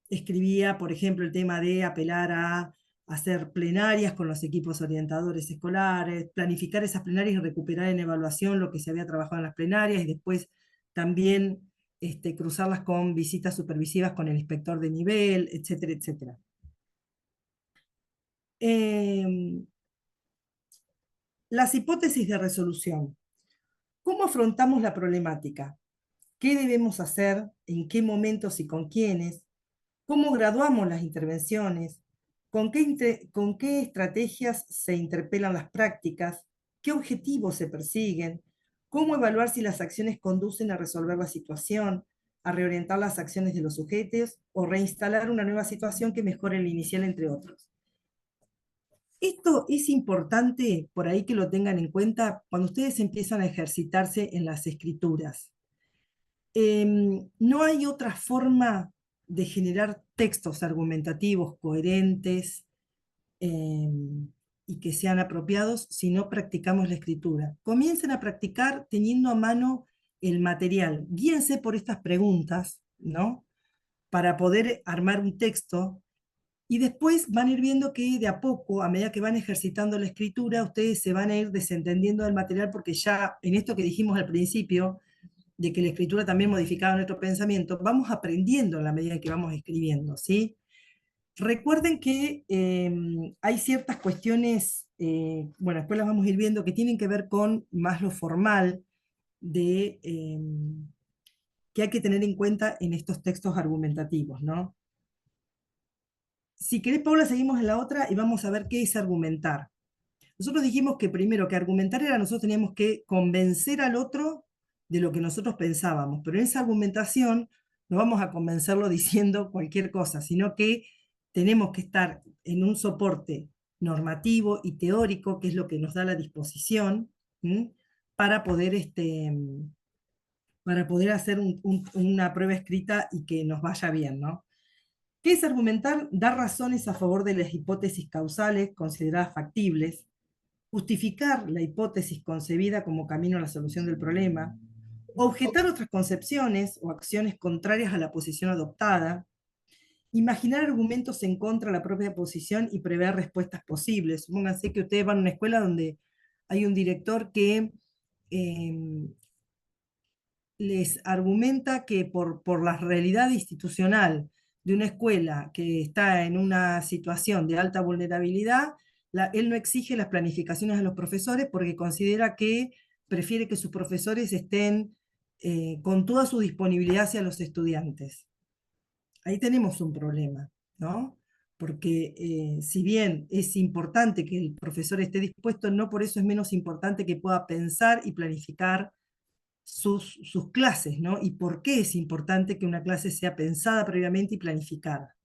Speaker 2: escribía, por ejemplo, el tema de apelar a hacer plenarias con los equipos orientadores escolares, planificar esas plenarias y recuperar en evaluación lo que se había trabajado en las plenarias, y después también cruzarlas con visitas supervisivas con el inspector de nivel, etcétera, etcétera. Las hipótesis de resolución. ¿Cómo afrontamos la problemática? ¿Qué debemos hacer? ¿En qué momentos y con quiénes? ¿Cómo graduamos las intervenciones? ¿Con qué estrategias se interpelan las prácticas? ¿Qué objetivos se persiguen? ¿Cómo evaluar si las acciones conducen a resolver la situación, a reorientar las acciones de los sujetos o reinstalar una nueva situación que mejore la inicial, entre otros? Esto es importante, por ahí que lo tengan en cuenta, cuando ustedes empiezan a ejercitarse en las escrituras. No hay otra forma de generar textos argumentativos coherentes y que sean apropiados si no practicamos la escritura. Comiencen a practicar teniendo a mano el material. Guíense por estas preguntas, ¿no? Para poder armar un texto, y después van a ir viendo que de a poco, a medida que van ejercitando la escritura, ustedes se van a ir desentendiendo del material, porque ya en esto que dijimos al principio, de que la escritura también modificaba nuestro pensamiento, vamos aprendiendo a la medida que vamos escribiendo, ¿sí? Recuerden que hay ciertas cuestiones, bueno, después las vamos a ir viendo, que tienen que ver con más lo formal, que hay que tener en cuenta en estos textos argumentativos, ¿no? Si querés, Paula, seguimos en la otra y vamos a ver qué es argumentar. Nosotros dijimos que primero que argumentar era nosotros teníamos que convencer al otro de lo que nosotros pensábamos, pero en esa argumentación no vamos a convencerlo diciendo cualquier cosa, sino que tenemos que estar en un soporte normativo y teórico, que es lo que nos da la disposición, para poder, hacer una prueba escrita y que nos vaya bien, ¿no? ¿Qué es argumentar? Dar razones a favor de las hipótesis causales consideradas factibles, justificar la hipótesis concebida como camino a la solución del problema, objetar otras concepciones o acciones contrarias a la posición adoptada, imaginar argumentos en contra de la propia posición y prever respuestas posibles. Supónganse que ustedes van a una escuela donde hay un director que les argumenta que por la realidad institucional de una escuela que está en una situación de alta vulnerabilidad, él no exige las planificaciones a los profesores porque considera que prefiere que sus profesores estén con toda su disponibilidad hacia los estudiantes. Ahí tenemos un problema, ¿no? Porque si bien es importante que el profesor esté dispuesto, no por eso es menos importante que pueda pensar y planificar sus clases, ¿no? Y por qué es importante que una clase sea pensada previamente y planificada.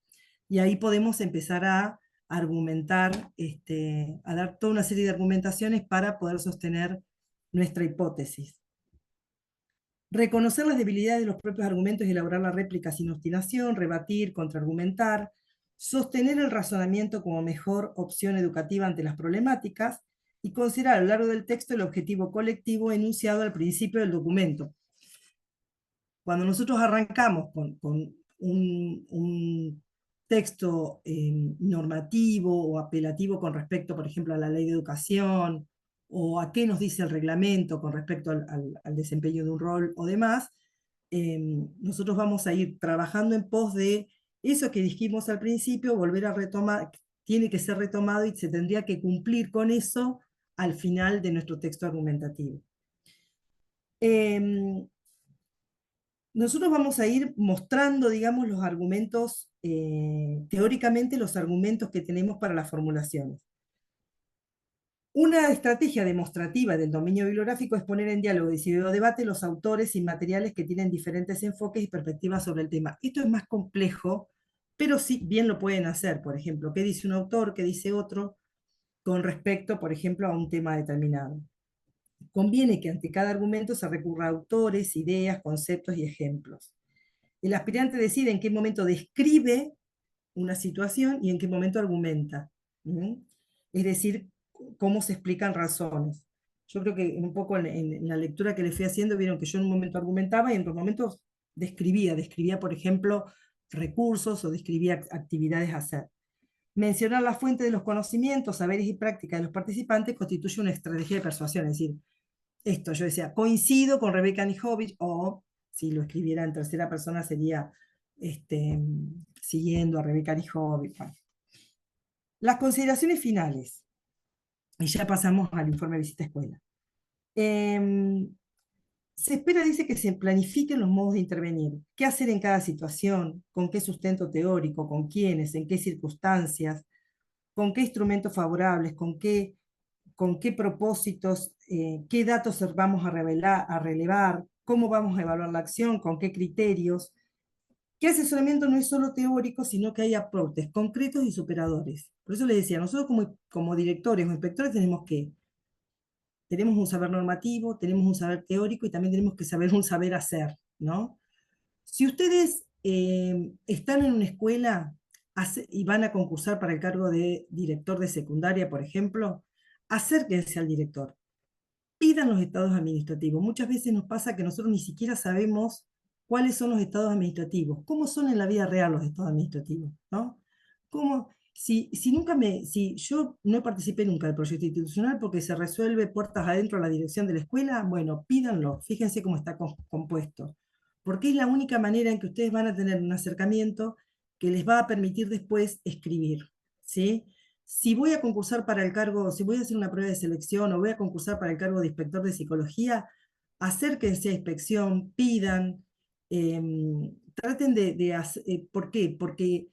Speaker 2: Y ahí podemos empezar a argumentar, a dar toda una serie de argumentaciones para poder sostener nuestra hipótesis. Reconocer las debilidades de los propios argumentos y elaborar la réplica sin obstinación, rebatir, contraargumentar, sostener el razonamiento como mejor opción educativa ante las problemáticas, y considerar a lo largo del texto el objetivo colectivo enunciado al principio del documento. Cuando nosotros arrancamos con un texto normativo o apelativo con respecto, por ejemplo, a la ley de educación, o a qué nos dice el reglamento con respecto al desempeño de un rol o demás, nosotros vamos a ir trabajando en pos de eso que dijimos al principio, volver a retomar, tiene que ser retomado y se tendría que cumplir con eso al final de nuestro texto argumentativo. Nosotros vamos a ir mostrando, digamos, los argumentos, teóricamente los argumentos que tenemos para las formulaciones. Una estrategia demostrativa del dominio bibliográfico es poner en diálogo y debate los autores y materiales que tienen diferentes enfoques y perspectivas sobre el tema. Esto es más complejo, pero sí bien lo pueden hacer. Por ejemplo, ¿qué dice un autor, qué dice otro con respecto, por ejemplo, a un tema determinado? Conviene que ante cada argumento se recurra a autores, ideas, conceptos y ejemplos. El aspirante decide en qué momento describe una situación y en qué momento argumenta. Es decir, cómo se explican razones. Yo creo que un poco en la lectura que le fui haciendo, vieron que yo en un momento argumentaba y en otros momentos describía, por ejemplo, recursos o describía actividades a hacer. Mencionar la fuente de los conocimientos, saberes y prácticas de los participantes constituye una estrategia de persuasión, es decir, esto yo decía, coincido con Rebecca Nijovic, o si lo escribiera en tercera persona sería siguiendo a Rebecca Nijovic. Las consideraciones finales, y ya pasamos al informe de visita a escuela. Se espera, dice, que se planifiquen los modos de intervenir. ¿Qué hacer en cada situación? ¿Con qué sustento teórico? ¿Con quiénes? ¿En qué circunstancias? ¿Con qué instrumentos favorables? ¿Con qué propósitos? ¿Qué datos vamos a relevar? ¿Cómo vamos a evaluar la acción? ¿Con qué criterios? ¿Qué asesoramiento no es solo teórico, sino que hay aportes concretos y superadores? Por eso les decía, nosotros como directores o inspectores tenemos un saber normativo, tenemos un saber teórico y también tenemos que saber un saber hacer, ¿no? Si ustedes están en una escuela y van a concursar para el cargo de director de secundaria, por ejemplo, acérquense al director, pidan los estados administrativos. Muchas veces nos pasa que nosotros ni siquiera sabemos cuáles son los estados administrativos, cómo son en la vida real los estados administrativos, ¿no? Si yo no participé nunca del proyecto institucional porque se resuelve puertas adentro a la dirección de la escuela, bueno, pídanlo, fíjense cómo está compuesto, porque es la única manera en que ustedes van a tener un acercamiento que les va a permitir después escribir, ¿sí? Si voy a concursar para el cargo, si voy a hacer una prueba de selección o voy a concursar para el cargo de inspector de psicología, acérquense a inspección, pidan, traten de hacer, ¿por qué? Porque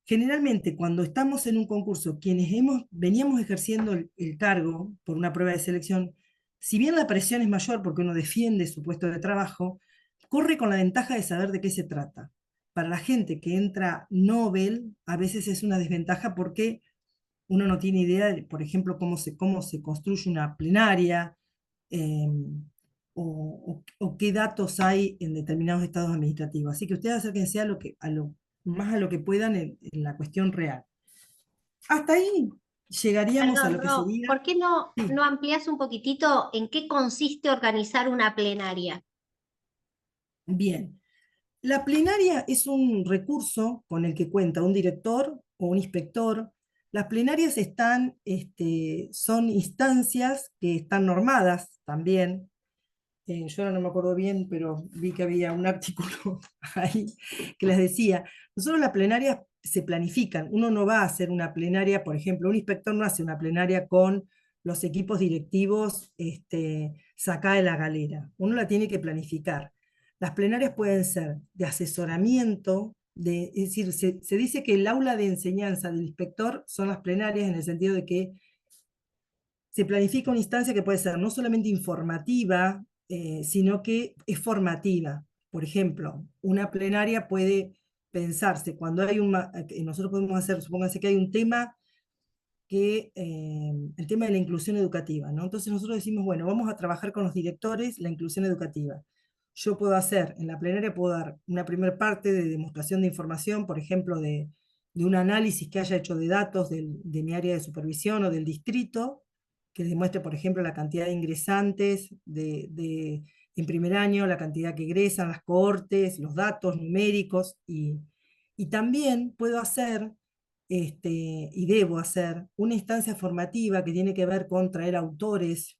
Speaker 2: generalmente cuando estamos en un concurso, quienes veníamos ejerciendo el cargo por una prueba de selección, si bien la presión es mayor porque uno defiende su puesto de trabajo, corre con la ventaja de saber de qué se trata. Para la gente que entra Nobel, a veces es una desventaja porque uno no tiene idea de, por ejemplo, cómo se construye una plenaria, o qué datos hay en determinados estados administrativos. Así que ustedes acérquense más a lo que puedan en la cuestión real. Hasta ahí llegaríamos a
Speaker 1: Perdón,
Speaker 2: lo que
Speaker 1: Ro,
Speaker 2: sería...
Speaker 1: ¿por qué no,
Speaker 2: Sí,
Speaker 1: no amplías un poquitito en qué consiste organizar una plenaria?
Speaker 2: bien. La plenaria es un recurso con el que cuenta un director o un inspector. Las plenarias son instancias que están normadas también. Yo ahora no me acuerdo bien, pero vi que había un artículo ahí que les decía, nosotros las plenarias se planifican, uno no va a hacer una plenaria, por ejemplo, un inspector no hace una plenaria con los equipos directivos sacada de la galera, uno la tiene que planificar. Las plenarias pueden ser de asesoramiento, es decir, se dice que el aula de enseñanza del inspector son las plenarias en el sentido de que se planifica una instancia que puede ser no solamente informativa, sino que es formativa. Por ejemplo, una plenaria puede pensarse cuando nosotros podemos hacer, supónganse que hay un tema el tema de la inclusión educativa, ¿no? Entonces nosotros decimos, bueno, vamos a trabajar con los directores la inclusión educativa. Yo puedo hacer, en la plenaria puedo dar una primera parte de demostración de información, por ejemplo, de un análisis que haya hecho de datos de mi área de supervisión o del distrito, que demuestre, por ejemplo, la cantidad de ingresantes en primer año, la cantidad que egresan, las cohortes, los datos numéricos, y también puedo hacer y debo hacer una instancia formativa que tiene que ver con traer autores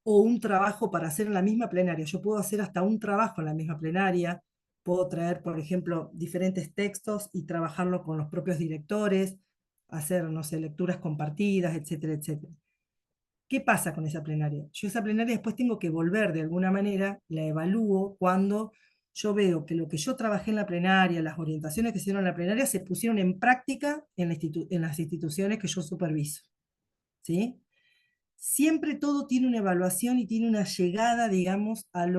Speaker 2: o un trabajo para hacer en la misma plenaria. Yo puedo hacer hasta un trabajo en la misma plenaria, puedo traer, por ejemplo, diferentes textos y trabajarlo con los propios directores, hacer, no sé, lecturas compartidas, etcétera, etcétera. ¿Qué pasa con esa plenaria? Yo esa plenaria después tengo que volver de alguna manera, la evalúo cuando yo veo que lo que yo trabajé en la plenaria, las orientaciones que se dieron en la plenaria, se pusieron en práctica en las instituciones que yo superviso. ¿Sí? Siempre todo tiene una evaluación y tiene una llegada, digamos, al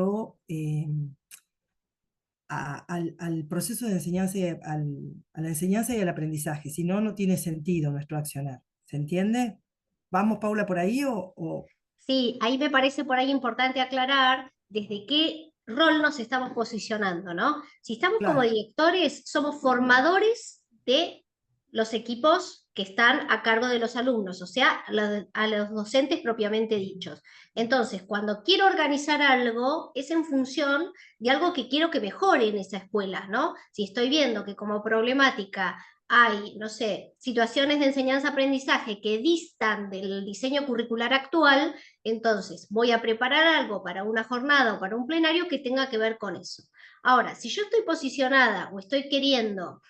Speaker 2: proceso de enseñanza, a la enseñanza y al aprendizaje. Si no, no tiene sentido nuestro accionar. ¿Se entiende? ¿Vamos, Paula, por ahí o...?
Speaker 1: Sí, ahí me parece por ahí importante aclarar desde qué rol nos estamos posicionando, ¿no? Si estamos como
Speaker 2: Claro,
Speaker 1: directores, somos formadores de los equipos que están a cargo de los alumnos, o sea, a los docentes propiamente dichos. Entonces, cuando quiero organizar algo, es en función de algo que quiero que mejore en esa escuela, ¿no? Si estoy viendo que como problemática hay, no sé, situaciones de enseñanza-aprendizaje que distan del diseño curricular actual, entonces voy a preparar algo para una jornada o para un plenario que tenga que ver con eso. Ahora, si yo estoy posicionada o estoy queriendo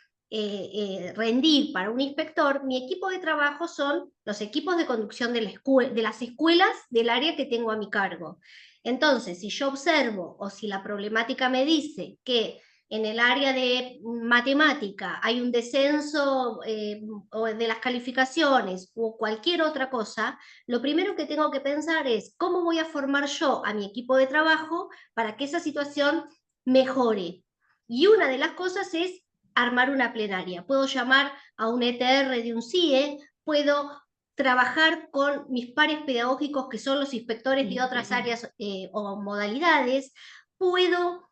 Speaker 1: rendir para un inspector, mi equipo de trabajo son los equipos de conducción de las escuelas del área que tengo a mi cargo. Entonces, si yo observo o si la problemática me dice que en el área de matemática hay un descenso de las calificaciones o cualquier otra cosa, lo primero que tengo que pensar es cómo voy a formar yo a mi equipo de trabajo para que esa situación mejore. Y una de las cosas es armar una plenaria. Puedo llamar a un ETR de un CIE, puedo trabajar con mis pares pedagógicos que son los inspectores de otras áreas o modalidades, puedo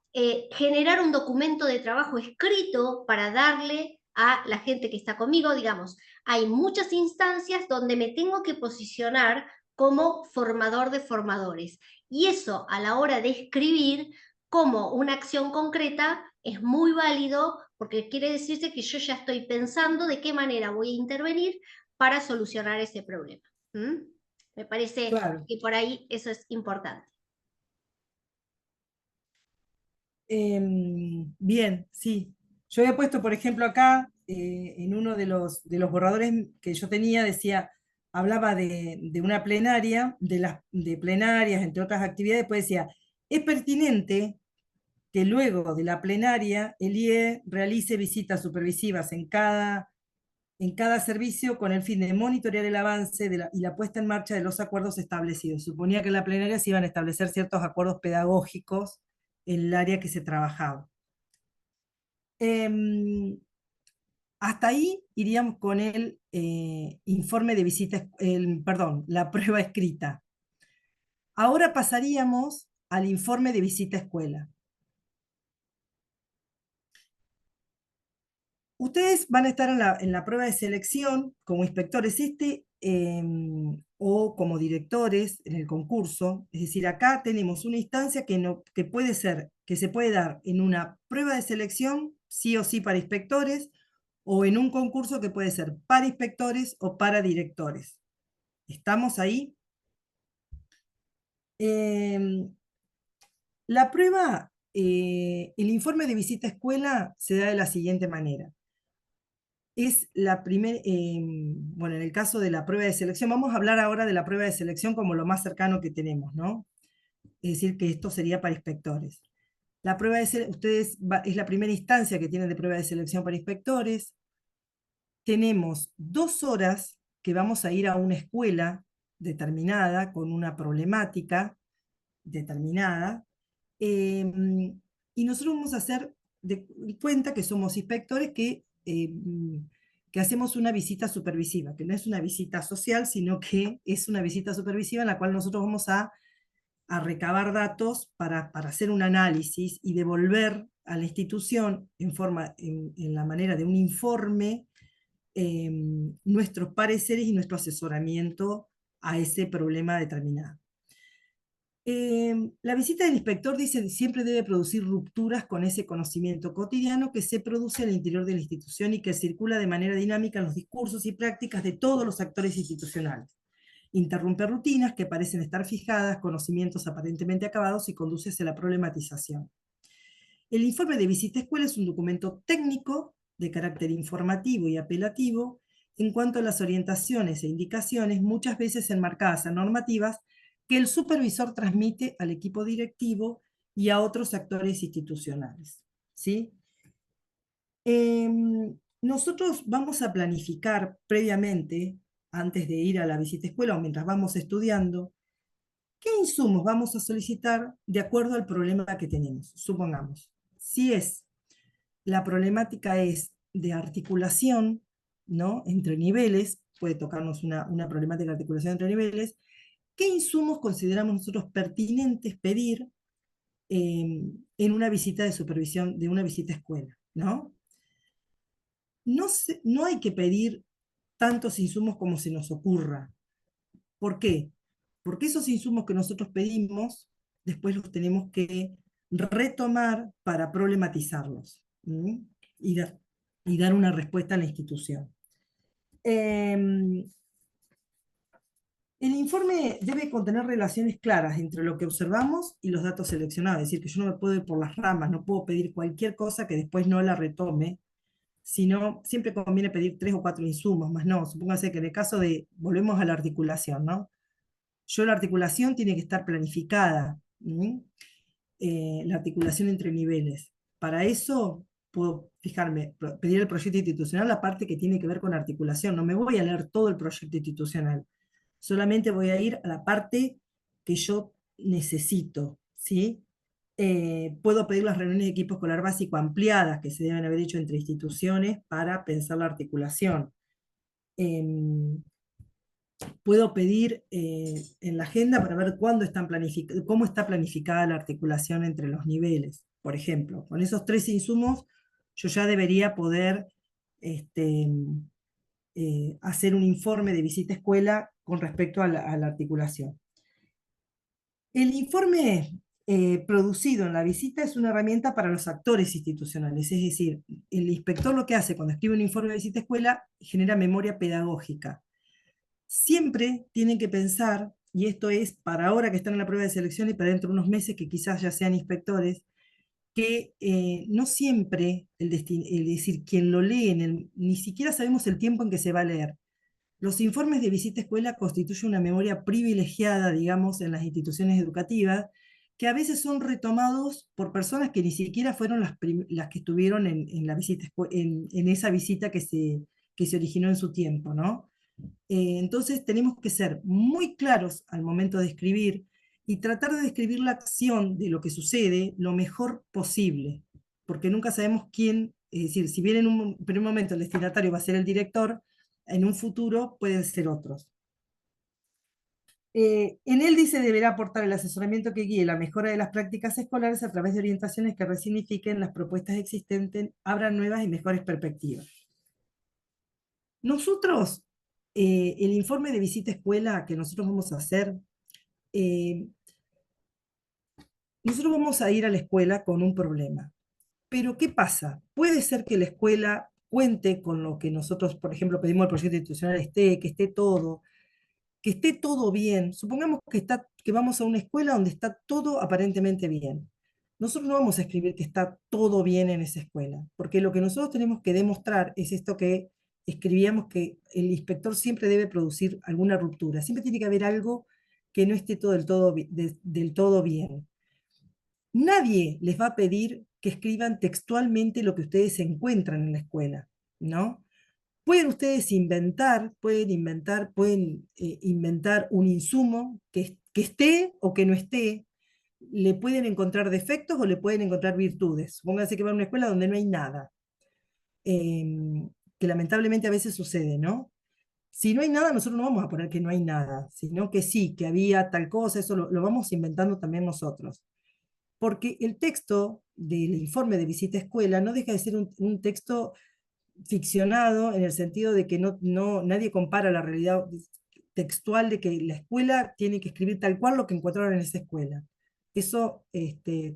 Speaker 1: generar un documento de trabajo escrito para darle a la gente que está conmigo, digamos, hay muchas instancias donde me tengo que posicionar como formador de formadores. Y eso a la hora de escribir como una acción concreta es muy válido porque quiere decirse que yo ya estoy pensando de qué manera voy a intervenir para solucionar ese problema. ¿Mm? Me parece
Speaker 2: claro.
Speaker 1: que por ahí eso es importante.
Speaker 2: Bien, sí. Yo había puesto, por ejemplo, acá, en uno de los borradores que yo tenía, hablaba de una plenaria, de plenarias, entre otras actividades, pues decía, es pertinente que luego de la plenaria el IE realice visitas supervisivas en cada servicio con el fin de monitorear el avance y la puesta en marcha de los acuerdos establecidos. Suponía que en la plenaria se iban a establecer ciertos acuerdos pedagógicos en el área que se trabajaba. Hasta ahí iríamos con el informe de visita, perdón, la prueba escrita. Ahora pasaríamos al informe de visita escuela. Ustedes van a estar en la prueba de selección como inspectores o como directores en el concurso. Es decir, acá tenemos una instancia que puede ser, que se puede dar en una prueba de selección, sí o sí para inspectores, o en un concurso que puede ser para inspectores o para directores. ¿Estamos ahí? La prueba, el informe de visita a escuela se da de la siguiente manera. Es la primera, bueno, en el caso de la prueba de selección, vamos a hablar ahora de la prueba de selección como lo más cercano que tenemos, ¿no? Es decir, que esto sería para inspectores. La prueba de es la primera instancia que tienen de prueba de selección para inspectores. Tenemos 2 horas que vamos a ir a una escuela determinada, con una problemática determinada, y nosotros vamos a hacer de cuenta que somos inspectores que hacemos una visita supervisiva, que no es una visita social, sino que es una visita supervisiva en la cual nosotros vamos a recabar datos para hacer un análisis y devolver a la institución en la manera de un informe nuestros pareceres y nuestro asesoramiento a ese problema determinado. La visita del inspector dice siempre debe producir rupturas con ese conocimiento cotidiano que se produce al interior de la institución y que circula de manera dinámica en los discursos y prácticas de todos los actores institucionales. Interrumpe rutinas que parecen estar fijadas, conocimientos aparentemente acabados y conduce hacia la problematización. El informe de visita a escuela es un documento técnico de carácter informativo y apelativo en cuanto a las orientaciones e indicaciones, muchas veces enmarcadas en normativas, que el supervisor transmite al equipo directivo y a otros actores institucionales. ¿Sí? Nosotros vamos a planificar previamente, antes de ir a la visita a escuela o mientras vamos estudiando, qué insumos vamos a solicitar de acuerdo al problema que tenemos. Supongamos, si la problemática es de articulación, ¿no? Entre niveles, puede tocarnos una problemática de articulación entre niveles, ¿qué insumos consideramos nosotros pertinentes pedir en una visita de supervisión, de una visita a escuela, ¿no? No hay que pedir tantos insumos como se nos ocurra. ¿Por qué? Porque esos insumos que nosotros pedimos, después los tenemos que retomar para problematizarlos, ¿sí? y dar una respuesta a la institución. El informe debe contener relaciones claras entre lo que observamos y los datos seleccionados, es decir, que yo no me puedo ir por las ramas, no puedo pedir cualquier cosa que después no la retome, sino siempre conviene pedir 3 o 4 insumos, más no. Supóngase que en el caso de, volvemos a la articulación, ¿no? La articulación tiene que estar planificada, la articulación entre niveles. Para eso puedo fijarme, pedir el proyecto institucional, la parte que tiene que ver con articulación. No me voy a leer todo el proyecto institucional, solamente voy a ir a la parte que yo necesito, ¿sí? Puedo pedir las reuniones de equipo escolar básico ampliadas que se deben haber hecho entre instituciones para pensar la articulación. Puedo pedir en la agenda para ver cómo está planificada la articulación entre los niveles. Por ejemplo, con esos 3 insumos yo ya debería poder hacer un informe de visita a escuela con respecto a la articulación. El informe producido en la visita es una herramienta para los actores institucionales, es decir, el inspector lo que hace cuando escribe un informe de visita a escuela genera memoria pedagógica. Siempre tienen que pensar, y esto es para ahora que están en la prueba de selección y para dentro de unos meses que quizás ya sean inspectores, que no siempre, es decir, quien lo lee, ni siquiera sabemos el tiempo en que se va a leer. Los informes de visita a escuela constituyen una memoria privilegiada, digamos, en las instituciones educativas, que a veces son retomados por personas que ni siquiera fueron las que estuvieron en esa visita que se originó en su tiempo, ¿no? Entonces tenemos que ser muy claros al momento de escribir y tratar de describir la acción de lo que sucede lo mejor posible, porque nunca sabemos quién, es decir, si bien en un primer momento el destinatario va a ser el director, en un futuro pueden ser otros. En él dice deberá aportar el asesoramiento que guíe la mejora de las prácticas escolares a través de orientaciones que resignifiquen las propuestas existentes, abran nuevas y mejores perspectivas. Nosotros, el informe de visita a escuela que nosotros vamos a hacer, nosotros vamos a ir a la escuela con un problema. Pero ¿qué pasa? Puede ser que la escuela cuente con lo que nosotros, por ejemplo, pedimos al proyecto institucional que esté todo bien. Supongamos que vamos a una escuela donde está todo aparentemente bien. Nosotros no vamos a escribir que está todo bien en esa escuela, porque lo que nosotros tenemos que demostrar es esto que escribíamos, que el inspector siempre debe producir alguna ruptura, siempre tiene que haber algo que no esté del todo bien. Nadie les va a pedir que escriban textualmente lo que ustedes encuentran en la escuela, ¿no? Pueden ustedes pueden inventar un insumo que esté o que no esté, le pueden encontrar defectos o le pueden encontrar virtudes. Pónganse que van a una escuela donde no hay nada, que lamentablemente a veces sucede, ¿no? Si no hay nada, nosotros no vamos a poner que no hay nada, sino que sí, que había tal cosa, eso lo vamos inventando también nosotros. Porque el texto del informe de visita a escuela no deja de ser un texto ficcionado en el sentido de que nadie compara la realidad textual de que la escuela tiene que escribir tal cual lo que encontraron en esa escuela. Eso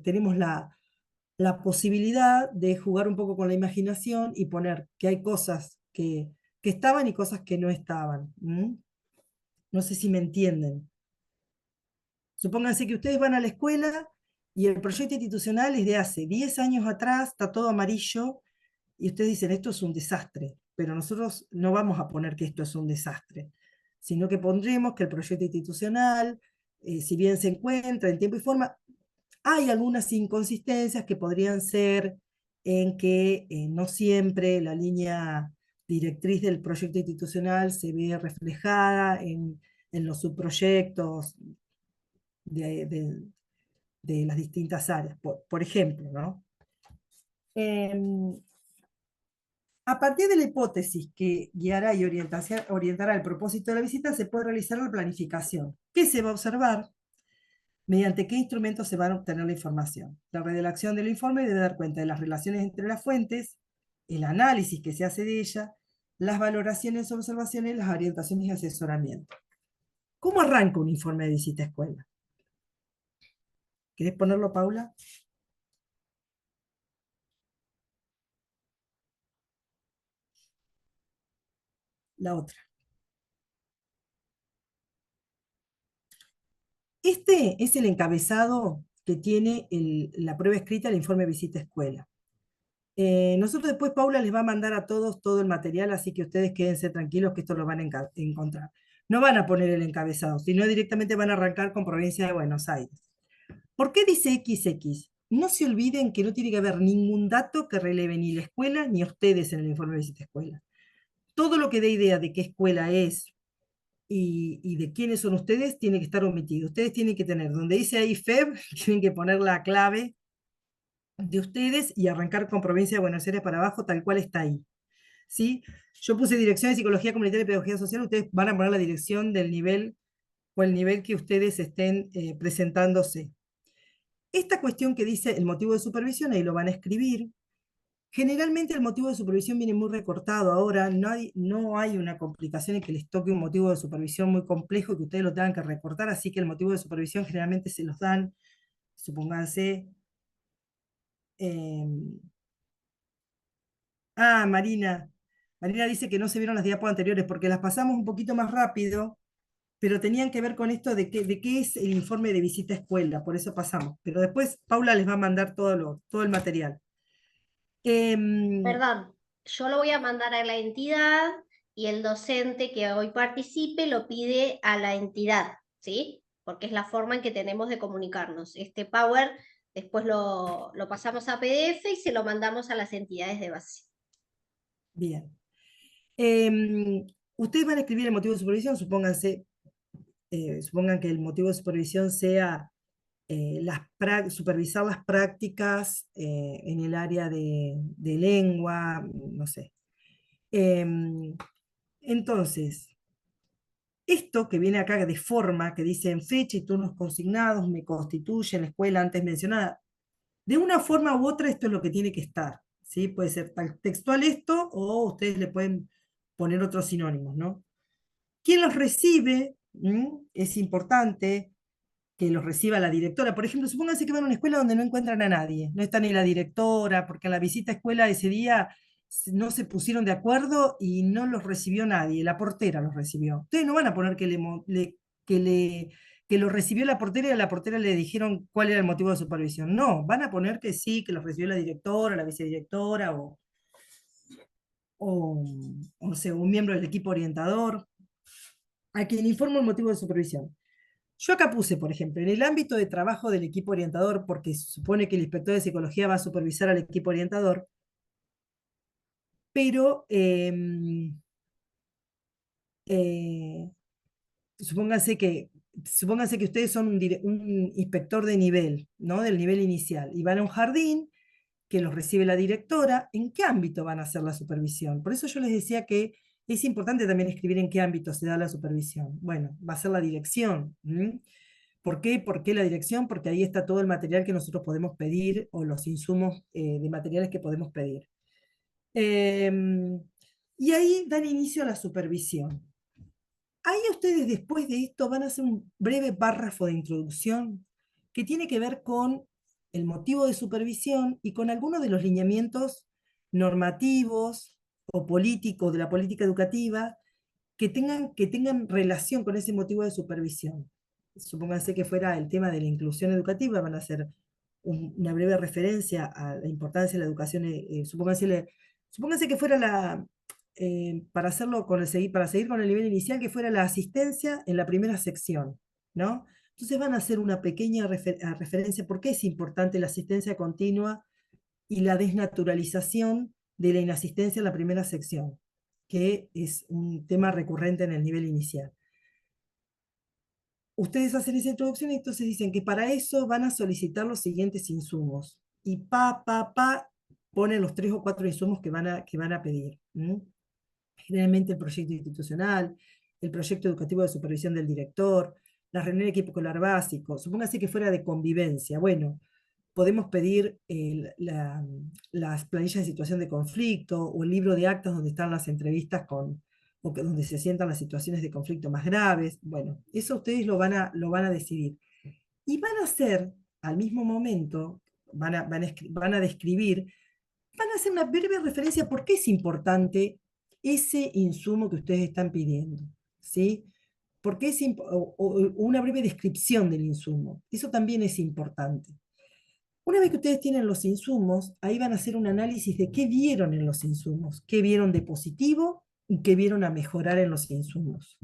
Speaker 2: tenemos la posibilidad de jugar un poco con la imaginación y poner que hay cosas que estaban y cosas que no estaban. No sé si me entienden. Supónganse que ustedes van a la escuela y el proyecto institucional es de hace 10 años atrás, está todo amarillo, y ustedes dicen, esto es un desastre. pero nosotros no vamos a poner que esto es un desastre, sino que pondremos que el proyecto institucional, si bien se encuentra en tiempo y forma, hay algunas inconsistencias que podrían ser en que no siempre la línea directriz del proyecto institucional se ve reflejada en los subproyectos de, de- de las distintas áreas. Por ejemplo, ¿no? A partir de la hipótesis que guiará y orientará el propósito de la visita, se puede realizar la planificación. ¿Qué se va a observar? ¿Mediante qué instrumentos se va a obtener la información? La redacción del informe debe dar cuenta de las relaciones entre las fuentes, el análisis que se hace de ella, las valoraciones, observaciones, las orientaciones y asesoramiento. ¿Cómo arranca un informe de visita a escuela? ¿Querés ponerlo, Paula? La otra. Este es el encabezado que tiene la prueba escrita del informe de visita a escuela. Nosotros después, Paula les va a mandar a todos todo el material, así que ustedes quédense tranquilos que esto lo van a encontrar. No van a poner el encabezado, sino directamente van a arrancar con Provincia de Buenos Aires. ¿Por qué dice XX? No se olviden que no tiene que haber ningún dato que releve ni la escuela ni a ustedes en el informe de visita a escuela. Todo lo que dé idea de qué escuela es y de quiénes son ustedes tiene que estar omitido. Ustedes tienen que tener, donde dice ahí FEB, tienen que poner la clave de ustedes y arrancar con Provincia de Buenos Aires para abajo, tal cual está ahí. ¿Sí? Yo puse dirección de Psicología Comunitaria y Pedagogía Social, ustedes van a poner la dirección del nivel o el nivel que ustedes estén presentándose. Esta cuestión que dice el motivo de supervisión, ahí lo van a escribir. Generalmente el motivo de supervisión viene muy recortado ahora, no hay una complicación en que les toque un motivo de supervisión muy complejo y que ustedes lo tengan que recortar, así que el motivo de supervisión generalmente se los dan, supónganse, eh, Marina. Marina dice que no se vieron las diapos anteriores porque las pasamos un poquito más rápido, pero tenían que ver con esto de qué es el informe de visita a escuela, por eso pasamos. Pero después Paula les va a mandar todo el material. Em,
Speaker 1: Perdón, yo lo voy a mandar a la entidad y el docente que hoy participe lo pide a la entidad, ¿sí? Porque es la forma en que tenemos de comunicarnos. Este Power después lo pasamos a PDF y se lo mandamos a las entidades de base.
Speaker 2: Bien. Ustedes van a escribir el motivo de supervisión, supongan que el motivo de supervisión sea supervisar las prácticas en el área de lengua, no sé. Entonces, esto que viene acá de forma, que dice en fecha y turnos consignados, me constituye la escuela antes mencionada, de una forma u otra esto es lo que tiene que estar, ¿sí? Puede ser tal textual esto, o ustedes le pueden poner otros sinónimos, ¿no? ¿Quién los recibe? Es importante que los reciba la directora. Por ejemplo, supónganse que van a una escuela donde no encuentran a nadie, no está ni la directora, porque en la visita a escuela ese día no se pusieron de acuerdo y no los recibió nadie, la portera los recibió. Ustedes no van a poner que, le, que lo recibió la portera y a la portera le dijeron cuál era el motivo de supervisión. No, van a poner que sí, que los recibió la directora, la vicedirectora o, o sea, un miembro del equipo orientador, a quien informa el motivo de supervisión. Yo acá puse, por ejemplo, en el ámbito de trabajo del equipo orientador, porque se supone que el inspector de psicología va a supervisar al equipo orientador, pero eh, supónganse que ustedes son un inspector de nivel, ¿no? Del nivel inicial, y van a un jardín que los recibe la directora. ¿En qué ámbito van a hacer la supervisión? Por eso yo les decía que es importante también escribir en qué ámbito se da la supervisión. Bueno, va a ser la dirección. ¿Por qué? ¿Por qué la dirección? Porque ahí está todo el material que nosotros podemos pedir o los insumos de materiales que podemos pedir. Y ahí dan inicio a la supervisión. Ahí ustedes después de esto van a hacer un breve párrafo de introducción que tiene que ver con el motivo de supervisión y con algunos de los lineamientos normativos o políticos de la política educativa que tengan relación con ese motivo de supervisión. Supónganse que fuera el tema de la inclusión educativa, van a hacer una breve referencia a la importancia de la educación, supónganse que fuera para hacerlo para seguir con el nivel inicial, que fuera la asistencia en la primera sección, ¿no? Entonces van a hacer una pequeña referencia por qué es importante la asistencia continua y la desnaturalización de la inasistencia en la primera sección, que es un tema recurrente en el nivel inicial. Ustedes hacen esa introducción y entonces dicen que para eso van a solicitar los siguientes insumos. Y ponen los 3 o 4 insumos que van a pedir. Generalmente el proyecto institucional, el proyecto educativo de supervisión del director, la reunión de equipo escolar básico. Supóngase que fuera de convivencia. Bueno, podemos pedir las planillas de situación de conflicto o el libro de actas donde están las entrevistas donde se sientan las situaciones de conflicto más graves. Bueno, eso ustedes lo van a decidir. Y van a hacer, al mismo momento, van a describir, van a hacer una breve referencia a por qué es importante ese insumo que ustedes están pidiendo, ¿sí? Porque o una breve descripción del insumo. Eso también es importante. Una vez que ustedes tienen los insumos, ahí van a hacer un análisis de qué vieron en los insumos, qué vieron de positivo y qué vieron a mejorar en los insumos.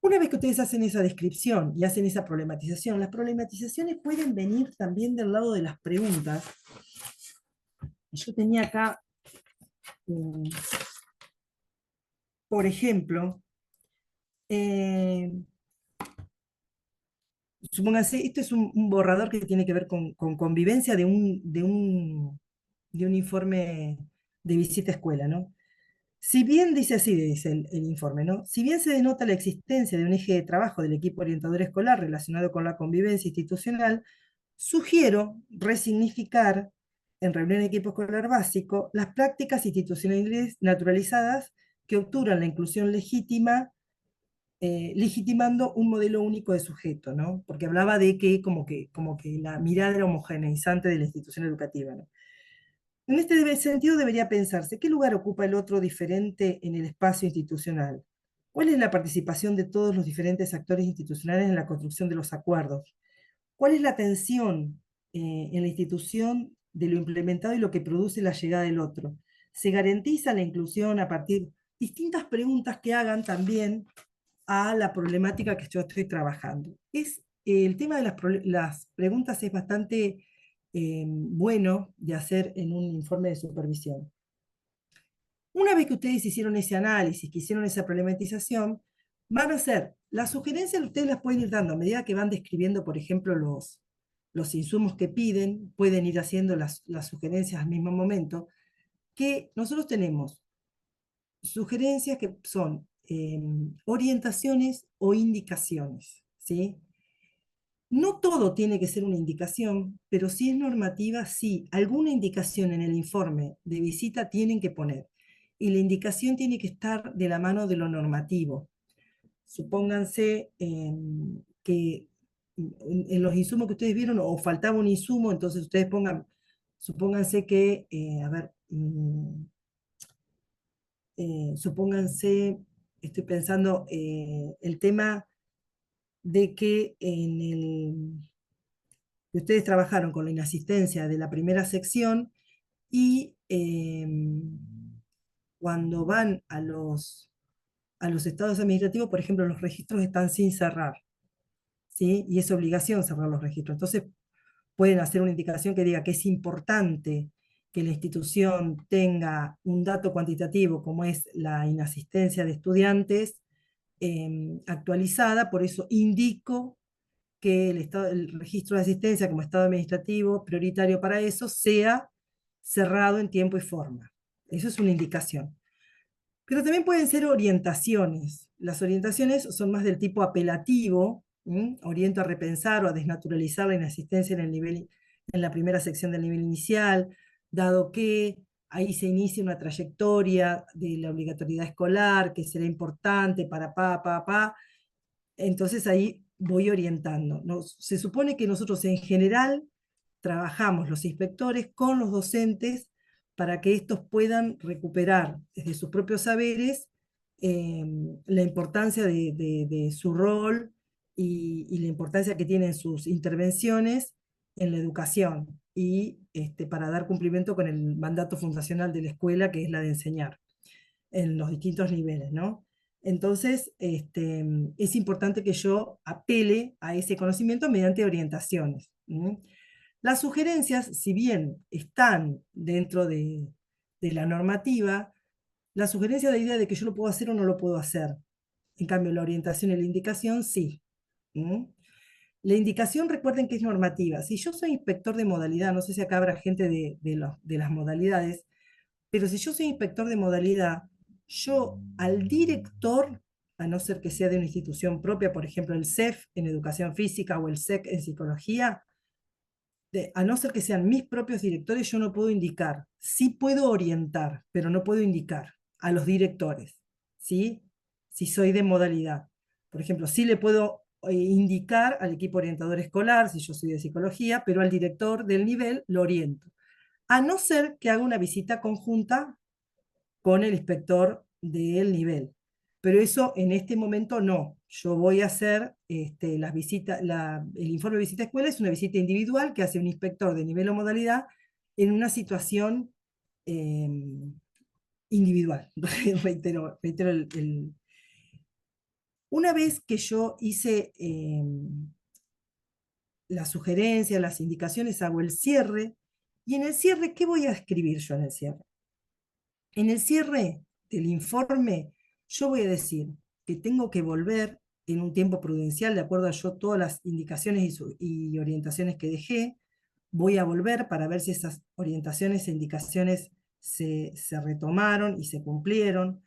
Speaker 2: Una vez que ustedes hacen esa descripción y hacen esa problematización, las problematizaciones pueden venir también del lado de las preguntas. Yo tenía acá, por ejemplo, supónganse, esto es un borrador que tiene que ver con convivencia de un informe de visita a escuela, ¿no? Si bien dice así, dice el informe, ¿no? Si bien se denota la existencia de un eje de trabajo del equipo orientador escolar relacionado con la convivencia institucional, sugiero resignificar en reunión de equipo escolar básico las prácticas institucionales naturalizadas que obturan la inclusión legítima, legitimando un modelo único de sujeto, ¿no? Porque hablaba de que como que la mirada era homogeneizante de la institución educativa, ¿no? En este sentido debería pensarse, ¿qué lugar ocupa el otro diferente en el espacio institucional? ¿Cuál es la participación de todos los diferentes actores institucionales en la construcción de los acuerdos? ¿Cuál es la tensión en la institución de lo implementado y lo que produce la llegada del otro? ¿Se garantiza la inclusión a partir de distintas preguntas que hagan también a la problemática que yo estoy trabajando? El tema de las preguntas es bastante bueno de hacer en un informe de supervisión. Una vez que ustedes hicieron ese análisis, que hicieron esa problematización, van a hacer las sugerencias, ustedes las pueden ir dando a medida que van describiendo, por ejemplo, los insumos que piden, pueden ir haciendo las sugerencias al mismo momento, que nosotros tenemos sugerencias que son orientaciones o indicaciones, ¿sí? No todo tiene que ser una indicación, pero si es normativa, sí, alguna indicación en el informe de visita tienen que poner. Y la indicación tiene que estar de la mano de lo normativo. Supónganse que en los insumos que ustedes vieron, o faltaba un insumo, entonces ustedes supónganse que, supónganse, estoy pensando, el tema de que ustedes trabajaron con la inasistencia de la primera sección y cuando van a los estados administrativos, por ejemplo, los registros están sin cerrar, ¿sí? Y es obligación cerrar los registros. Entonces, pueden hacer una indicación que diga que es importante que la institución tenga un dato cuantitativo como es la inasistencia de estudiantes actualizada, por eso indico que el registro de asistencia como estado administrativo prioritario para eso sea cerrado en tiempo y forma. Eso es una indicación. Pero también pueden ser orientaciones. Las orientaciones son más del tipo apelativo, oriento a repensar o a desnaturalizar la inasistencia en la primera sección del nivel inicial, dado que ahí se inicia una trayectoria de la obligatoriedad escolar que será importante para entonces ahí voy orientando. Se supone que nosotros en general trabajamos los inspectores con los docentes para que estos puedan recuperar desde sus propios saberes la importancia de su rol y la importancia que tienen sus intervenciones en la educación y para dar cumplimiento con el mandato fundacional de la escuela, que es la de enseñar. en los distintos niveles, ¿no? Entonces, es importante que yo apele a ese conocimiento mediante orientaciones. Las sugerencias, si bien están dentro de la normativa, la sugerencia da idea de que yo lo puedo hacer o no lo puedo hacer. En cambio, la orientación y la indicación, sí. La indicación, recuerden que es normativa. Si yo soy inspector de modalidad, no sé si acá habrá gente de las modalidades, pero si yo soy inspector de modalidad, yo al director, a no ser que sea de una institución propia, por ejemplo el CEF en educación física o el SEC en psicología, a no ser que sean mis propios directores, yo no puedo indicar. Sí puedo orientar, pero no puedo indicar a los directores, ¿sí? Si soy de modalidad. Por ejemplo, sí le puedo indicar al equipo orientador escolar, si yo soy de psicología, pero al director del nivel lo oriento. A no ser que haga una visita conjunta con el inspector del nivel. Pero eso en este momento no. Yo voy a hacer las visitas, el informe de visita a escuela es una visita individual que hace un inspector de nivel o modalidad en una situación individual. reitero Una vez que yo hice las sugerencias, las indicaciones, hago el cierre, y en el cierre, ¿qué voy a escribir yo en el cierre? En el cierre del informe, yo voy a decir que tengo que volver en un tiempo prudencial, de acuerdo a yo todas las indicaciones y orientaciones que dejé, voy a volver para ver si esas orientaciones e indicaciones se retomaron y se cumplieron.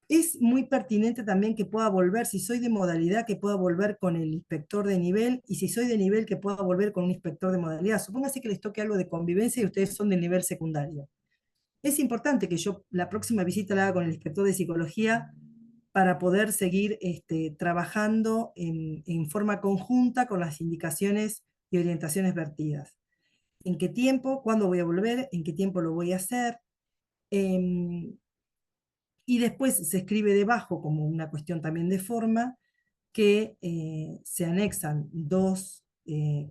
Speaker 2: Es muy pertinente también que pueda volver, si soy de modalidad, que pueda volver con el inspector de nivel, y si soy de nivel, que pueda volver con un inspector de modalidad. Supóngase que les toque algo de convivencia y ustedes son del nivel secundario. Es importante que yo la próxima visita la haga con el inspector de psicología para poder seguir trabajando en forma conjunta con las indicaciones y orientaciones vertidas. ¿En qué tiempo? ¿Cuándo voy a volver? ¿En qué tiempo lo voy a hacer? Y después se escribe debajo, como una cuestión también de forma, que se anexan dos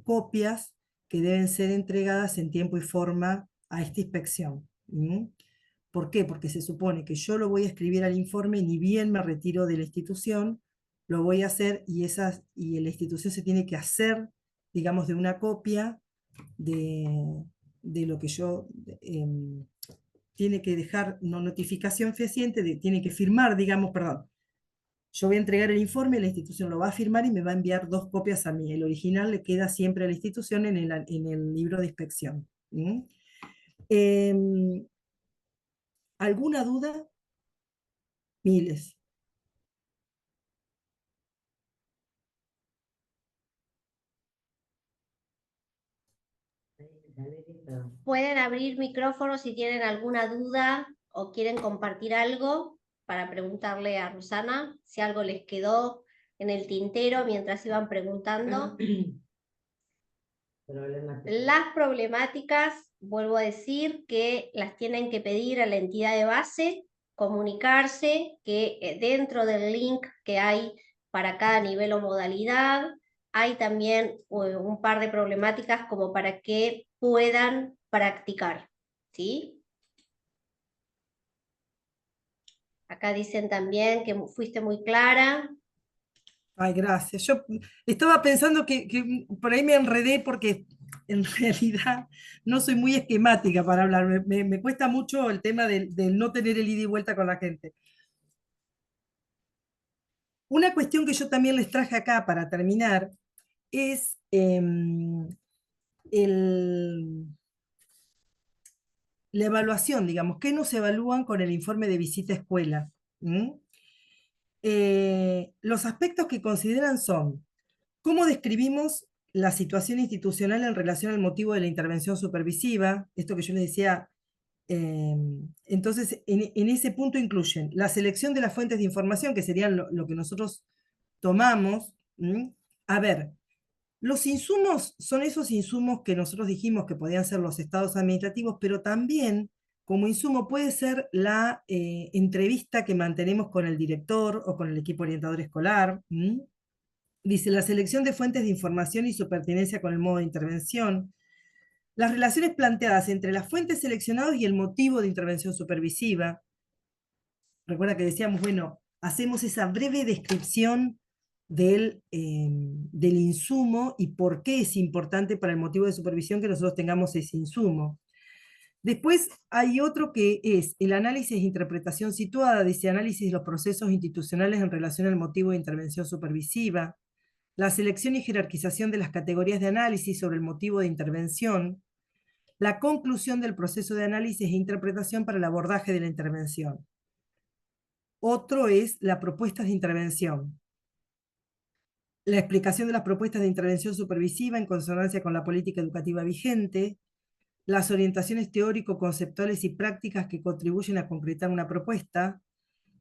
Speaker 2: copias que deben ser entregadas en tiempo y forma a esta inspección. ¿Por qué? Porque se supone que yo lo voy a escribir al informe, ni bien me retiro de la institución, lo voy a hacer y la institución se tiene que hacer, digamos, de una copia de lo que yo tiene que dejar una notificación fehaciente, tiene que firmar, digamos, perdón. Yo voy a entregar el informe, la institución lo va a firmar y me va a enviar dos copias a mí. El original le queda siempre a la institución en el libro de inspección. ¿Alguna duda? Miles.
Speaker 1: Pueden abrir micrófono si tienen alguna duda o quieren compartir algo para preguntarle a Rosana si algo les quedó en el tintero mientras iban preguntando. Las problemáticas, vuelvo a decir, que las tienen que pedir a la entidad de base, comunicarse, que dentro del link que hay para cada nivel o modalidad, hay también un par de problemáticas como para que puedan practicar, ¿sí? Acá dicen también que fuiste muy clara.
Speaker 2: Ay, gracias. Yo estaba pensando que por ahí me enredé porque en realidad no soy muy esquemática para hablar. Me cuesta mucho el tema del no tener el ida y vuelta con la gente. Una cuestión que yo también les traje acá para terminar es la evaluación, digamos, ¿qué nos evalúan con el informe de visita a escuela? Los aspectos que consideran son cómo describimos la situación institucional en relación al motivo de la intervención supervisiva, esto que yo les decía. Entonces, en ese punto incluyen la selección de las fuentes de información, que serían lo que nosotros tomamos. A ver, los insumos son esos insumos que nosotros dijimos que podían ser los estados administrativos, pero también como insumo puede ser la entrevista que mantenemos con el director o con el equipo orientador escolar. Dice la selección de fuentes de información y su pertinencia con el modo de intervención. Las relaciones planteadas entre las fuentes seleccionadas y el motivo de intervención supervisiva. recuerda que decíamos, bueno, hacemos esa breve descripción del insumo y por qué es importante para el motivo de supervisión que nosotros tengamos ese insumo. Después hay otro que es el análisis e interpretación situada, dice análisis de los procesos institucionales en relación al motivo de intervención supervisiva, la selección y jerarquización de las categorías de análisis sobre el motivo de intervención, la conclusión del proceso de análisis e interpretación para el abordaje de la intervención. Otro es la propuesta de intervención, la explicación de las propuestas de intervención supervisiva en consonancia con la política educativa vigente, las orientaciones teórico-conceptuales y prácticas que contribuyen a concretar una propuesta,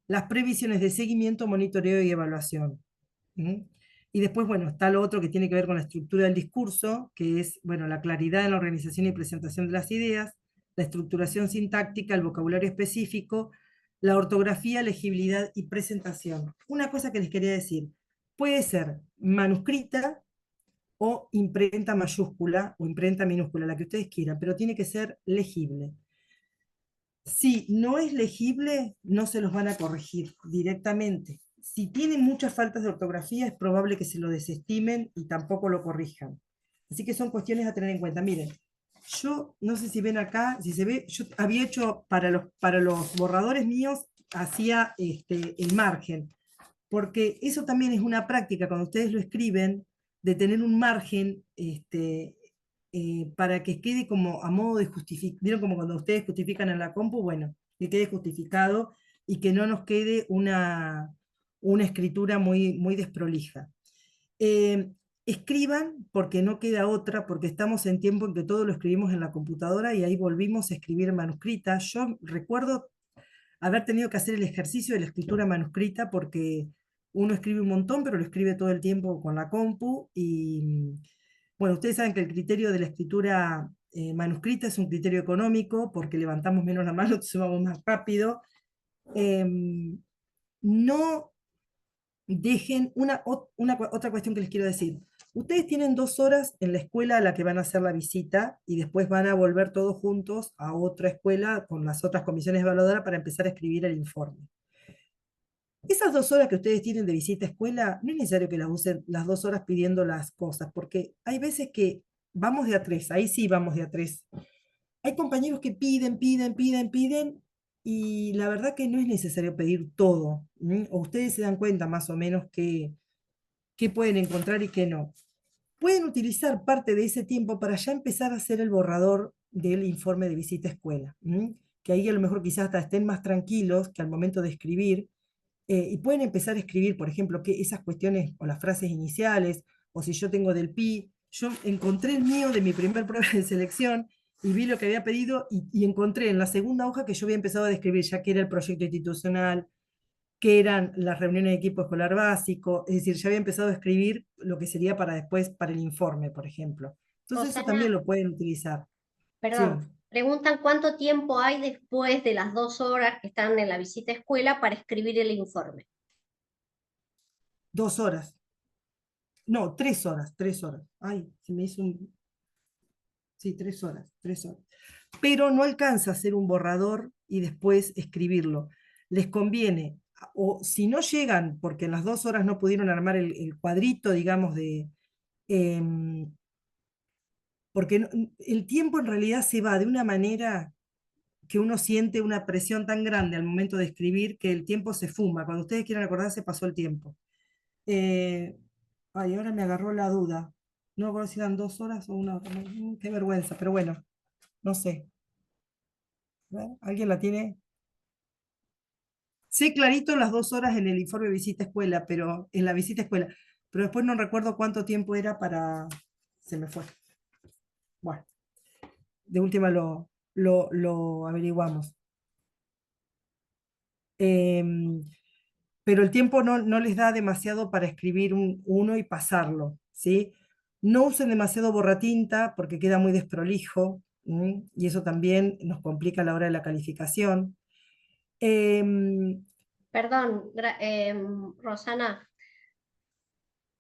Speaker 2: las previsiones de seguimiento, monitoreo y evaluación. ¿Mm? Y después, bueno, está lo otro que tiene que ver con la estructura del discurso, que es, bueno, la claridad en la organización y presentación de las ideas, la estructuración sintáctica, el vocabulario específico, la ortografía, legibilidad y presentación. Una cosa que les quería decir, puede ser manuscrita o imprenta mayúscula o imprenta minúscula, la que ustedes quieran, pero tiene que ser legible. Si no es legible, no se los van a corregir directamente. Si tienen muchas faltas de ortografía, es probable que se lo desestimen y tampoco lo corrijan. Así que son cuestiones a tener en cuenta. Miren, yo no sé si ven acá, si se ve, yo había hecho para los borradores míos, hacía el margen, porque eso también es una práctica cuando ustedes lo escriben, de tener un margen para que quede como a modo de justificar, ¿vieron como cuando ustedes justifican en la compu? Bueno, que quede justificado y que no nos quede una escritura muy, muy desprolija. Escriban porque no queda otra, porque estamos en tiempo en que todo lo escribimos en la computadora y ahí volvimos a escribir en manuscrita. Yo recuerdo haber tenido que hacer el ejercicio de la escritura manuscrita porque uno escribe un montón, pero lo escribe todo el tiempo con la compu y bueno, ustedes saben que el criterio de la escritura manuscrita es un criterio económico porque levantamos menos la mano, entonces vamos más rápido. No dejen otra cuestión que les quiero decir. Ustedes tienen 2 horas en la escuela a la que van a hacer la visita y después van a volver todos juntos a otra escuela con las otras comisiones evaluadoras para empezar a escribir el informe. Esas 2 horas que ustedes tienen de visita a escuela, no es necesario que las usen las 2 horas pidiendo las cosas, porque hay veces que vamos de a 3, ahí sí vamos de a 3. Hay compañeros que piden, y la verdad que no es necesario pedir todo. O ustedes se dan cuenta más o menos qué pueden encontrar y qué no. Pueden utilizar parte de ese tiempo para ya empezar a hacer el borrador del informe de visita a escuela. Que ahí a lo mejor quizás hasta estén más tranquilos que al momento de escribir, y pueden empezar a escribir, por ejemplo, que esas cuestiones o las frases iniciales, o si yo tengo del PI, yo encontré el mío de mi primer prueba de selección y vi lo que había pedido y encontré en la segunda hoja que yo había empezado a describir ya que era el proyecto institucional, que eran las reuniones de equipo escolar básico, es decir, ya había empezado a escribir lo que sería para después, para el informe, por ejemplo. Entonces eso
Speaker 1: Rosana,
Speaker 2: también lo pueden utilizar. Sí,
Speaker 1: perdón, preguntan cuánto tiempo hay después de las 2 horas que están en la visita a escuela para escribir el informe.
Speaker 2: 2 horas. No, 3 horas, 3 horas. Ay, se me hizo un... Sí, 3 horas, 3 horas. Pero no alcanza a hacer un borrador y después escribirlo. Les conviene, o si no llegan, porque en las 2 horas no pudieron armar el cuadrito, digamos, porque el tiempo en realidad se va de una manera que uno siente una presión tan grande al momento de escribir que el tiempo se fuma. Cuando ustedes quieran acordarse, pasó el tiempo. Eh, Ay, ahora me agarró la duda. No me acuerdo si eran 2 horas o 1 hora. Qué vergüenza, pero bueno, no sé. A ver, ¿alguien la tiene? Sé clarito las 2 horas en el informe de visita a escuela, pero en la visita a escuela, pero después no recuerdo cuánto tiempo era para... Se me fue. Bueno, de última lo averiguamos. Pero el tiempo no les da demasiado para escribir uno y pasarlo, ¿sí? No usen demasiado borratinta porque queda muy desprolijo, y eso también nos complica a la hora de la calificación. Em,
Speaker 1: Perdón, Rosana,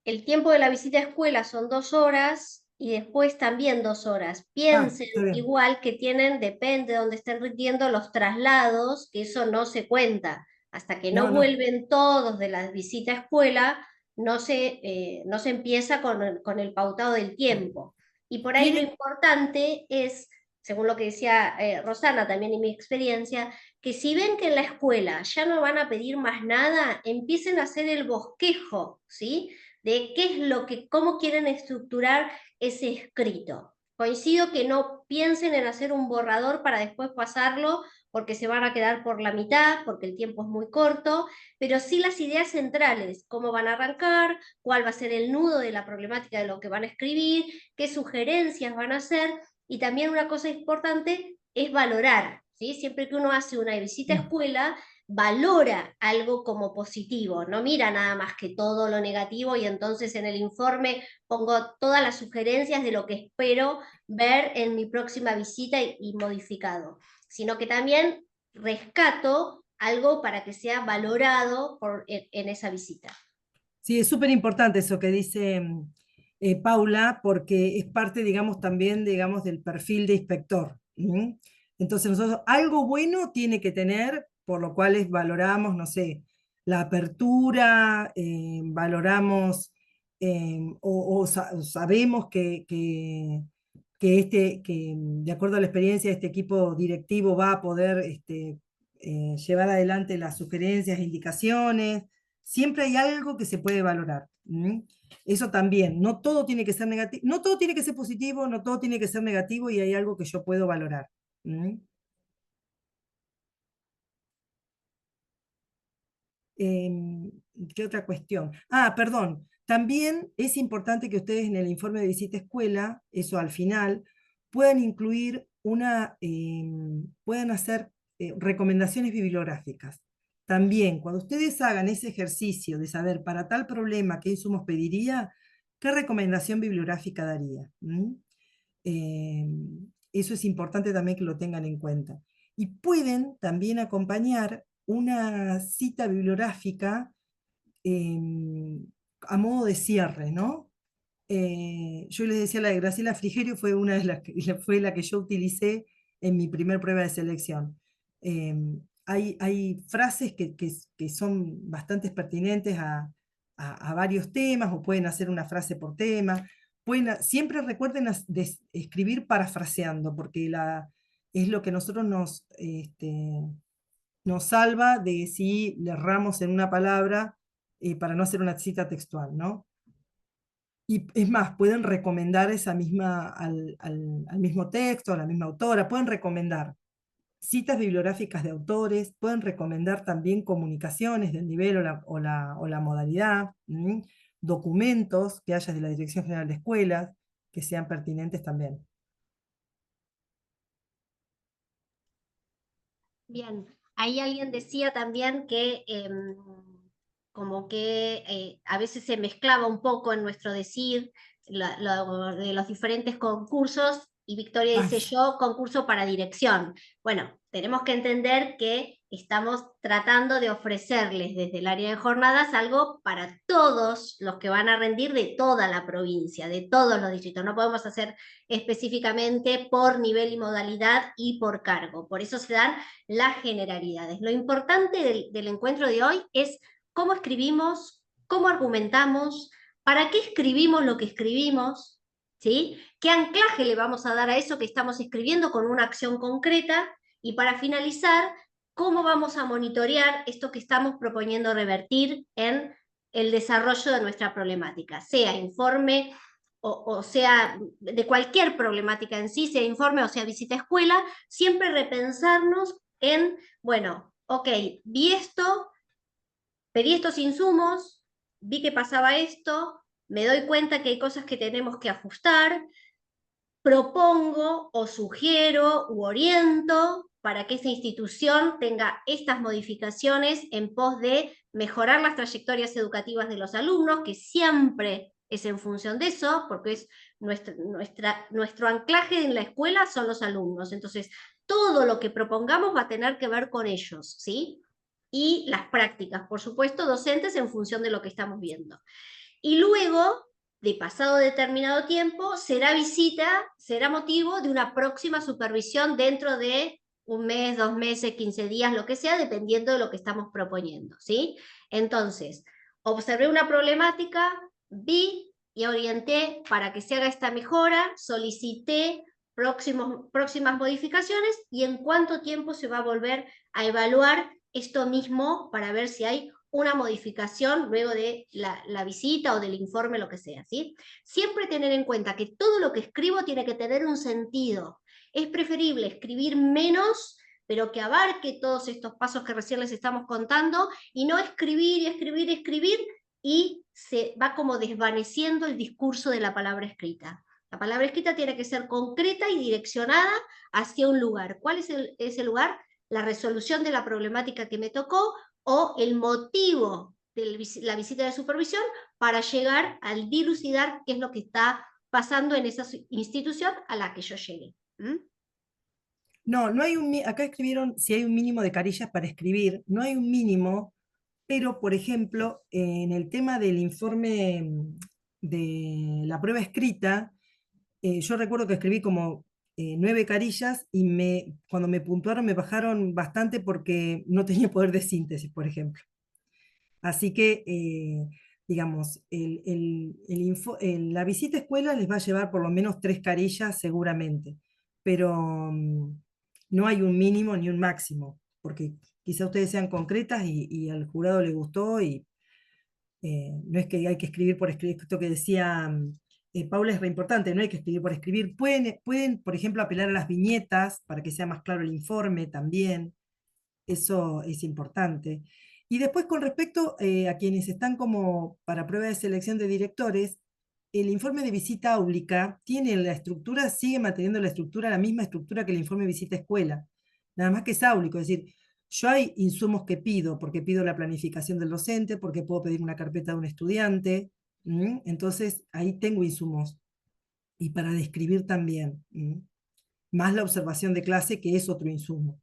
Speaker 1: el tiempo de la visita a escuela son 2 horas y después también 2 horas. Piensen
Speaker 2: Está bien.
Speaker 1: igual que tienen, depende de donde estén rindiendo los traslados, que eso no se cuenta. Hasta que no
Speaker 2: No, no.
Speaker 1: vuelven todos de la visita a escuela, no se empieza con el pautado del tiempo. Y por ahí lo
Speaker 2: Tiene,
Speaker 1: importante es, según lo que decía Rosana también en mi experiencia, que si ven que en la escuela ya no van a pedir más nada, empiecen a hacer el bosquejo, ¿sí? De qué es lo que, cómo quieren estructurar ese escrito. Coincido que no piensen en hacer un borrador para después pasarlo porque se van a quedar por la mitad, porque el tiempo es muy corto, pero sí las ideas centrales, cómo van a arrancar, cuál va a ser el nudo de la problemática de lo que van a escribir, qué sugerencias van a hacer, y también una cosa importante es valorar, ¿sí? Siempre que uno hace una visita a escuela, valora algo como positivo, no mira nada más que todo lo negativo y entonces en el informe pongo todas las sugerencias de lo que espero ver en mi próxima visita y modificado, sino que también rescato algo para que sea valorado en esa visita.
Speaker 2: sí, es súper importante eso que dice Paula, porque es parte, digamos, también, digamos, del perfil de inspector. ¿Mm? Entonces nosotros algo bueno tiene que tener, por lo cual valoramos, no sé, la apertura, valoramos o sabemos que de acuerdo a la experiencia, este equipo directivo va a poder llevar adelante las sugerencias e indicaciones. Siempre hay algo que se puede valorar. ¿Mm? Eso también, no todo tiene que ser negativo, no todo tiene que ser positivo, no todo tiene que ser negativo y hay algo que yo puedo valorar. ¿Mm? ¿Qué otra cuestión? Ah, perdón. También es importante que ustedes en el informe de visita a escuela, eso al final, puedan incluir puedan hacer recomendaciones bibliográficas. También, cuando ustedes hagan ese ejercicio de saber para tal problema qué insumos pediría, qué recomendación bibliográfica daría. ¿Mm? Eh, Eso es importante también que lo tengan en cuenta. Y pueden también acompañar una cita bibliográfica a modo de cierre, ¿no? Yo les decía, la de Graciela Frigerio fue una de las que, fue la que yo utilicé en mi primer prueba de selección. Eh, hay frases que son bastante pertinentes a varios temas, o pueden hacer una frase por tema. Siempre recuerden escribir parafraseando, porque es lo que nosotros nos salva de si le erramos en una palabra para no hacer una cita textual, ¿no? Y es más, pueden recomendar esa misma, al mismo texto, a la misma autora, pueden recomendar citas bibliográficas de autores, pueden recomendar también comunicaciones del nivel o la modalidad, documentos que haya de la Dirección General de Escuelas, que sean pertinentes también.
Speaker 1: Bien, ahí alguien decía también que como que a veces se mezclaba un poco en nuestro decir lo de los diferentes concursos y Victoria
Speaker 2: Ay,
Speaker 1: dice yo concurso para dirección. Bueno, tenemos que entender que estamos tratando de ofrecerles desde el área de jornadas algo para todos los que van a rendir de toda la provincia, de todos los distritos. No podemos hacer específicamente por nivel y modalidad y por cargo. Por eso se dan las generalidades. Lo importante del encuentro de hoy es cómo escribimos, cómo argumentamos, para qué escribimos lo que escribimos, ¿sí? ¿Qué anclaje le vamos a dar a eso que estamos escribiendo con una acción concreta? Y para finalizar, ¿cómo vamos a monitorear esto que estamos proponiendo revertir en el desarrollo de nuestra problemática? Sea informe o sea de cualquier problemática en sí, sea informe o sea visita a escuela, siempre repensarnos en, bueno, ok, vi esto, pedí estos insumos, vi que pasaba esto, me doy cuenta que hay cosas que tenemos que ajustar, propongo o sugiero u oriento para que esa institución tenga estas modificaciones en pos de mejorar las trayectorias educativas de los alumnos, que siempre es en función de eso, porque es nuestro anclaje en la escuela son los alumnos. Entonces, todo lo que propongamos va a tener que ver con ellos, ¿sí? Y las prácticas, por supuesto, docentes en función de lo que estamos viendo. Y luego, de pasado determinado tiempo, será visita, será motivo de una próxima supervisión dentro de un mes, 2 meses, 15 días, lo que sea, dependiendo de lo que estamos proponiendo, ¿sí? Entonces, observé una problemática, vi y orienté para que se haga esta mejora, solicité próximas modificaciones y en cuánto tiempo se va a volver a evaluar esto mismo para ver si hay una modificación luego de la visita o del informe, lo que sea, ¿sí? Siempre tener en cuenta que todo lo que escribo tiene que tener un sentido. Es preferible escribir menos, pero que abarque todos estos pasos que recién les estamos contando, y no escribir y escribir y escribir, y se va como desvaneciendo el discurso de la palabra escrita. La palabra escrita tiene que ser concreta y direccionada hacia un lugar. ¿Cuál es ese lugar? La resolución de la problemática que me tocó o el motivo de la visita de supervisión para llegar al dilucidar qué es lo que está pasando en esa institución a la que yo llegué. ¿Mm?
Speaker 2: No, no hay acá escribieron si hay un mínimo de carillas para escribir, no hay un mínimo, pero por ejemplo, en el tema del informe de la prueba escrita, yo recuerdo que escribí como 9 carillas y cuando me puntuaron me bajaron bastante porque no tenía poder de síntesis, por ejemplo. Así que, digamos, la visita a escuela les va a llevar por lo menos 3 carillas seguramente, pero no hay un mínimo ni un máximo, porque quizá ustedes sean concretas y al jurado le gustó y no es que hay que escribir por escribir, esto que decía Paula es re importante, no hay que escribir por escribir. Pueden, por ejemplo, apelar a las viñetas para que sea más claro el informe también, eso es importante. Y después con respecto a quienes están como para prueba de selección de directores, el informe de visita áulica tiene la estructura, sigue manteniendo la estructura, la misma estructura que el informe de visita escuela, nada más que es áulico, es decir, yo hay insumos que pido, porque pido la planificación del docente, porque puedo pedir una carpeta de un estudiante, entonces ahí tengo insumos, y para describir también, más la observación de clase, que es otro insumo.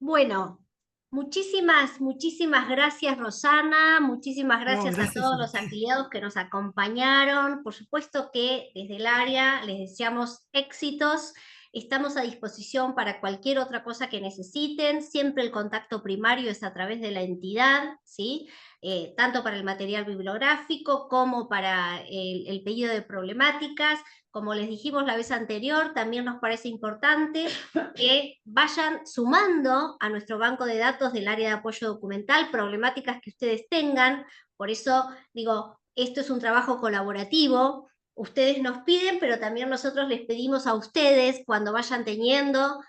Speaker 1: Bueno, muchísimas gracias, Rosana, muchísimas
Speaker 2: No,
Speaker 1: gracias a
Speaker 2: gracias
Speaker 1: todos
Speaker 2: a
Speaker 1: los
Speaker 2: usted.
Speaker 1: afiliados que nos acompañaron. Por supuesto que desde el área les deseamos éxitos. Estamos a disposición para cualquier otra cosa que necesiten. Siempre el contacto primario es a través de la entidad, ¿sí? Tanto para el material bibliográfico como para el pedido de problemáticas. Como les dijimos la vez anterior, también nos parece importante que vayan sumando a nuestro banco de datos del área de apoyo documental problemáticas que ustedes tengan. Por eso digo, esto es un trabajo colaborativo. Ustedes nos piden, pero también nosotros les pedimos a ustedes cuando vayan teniendo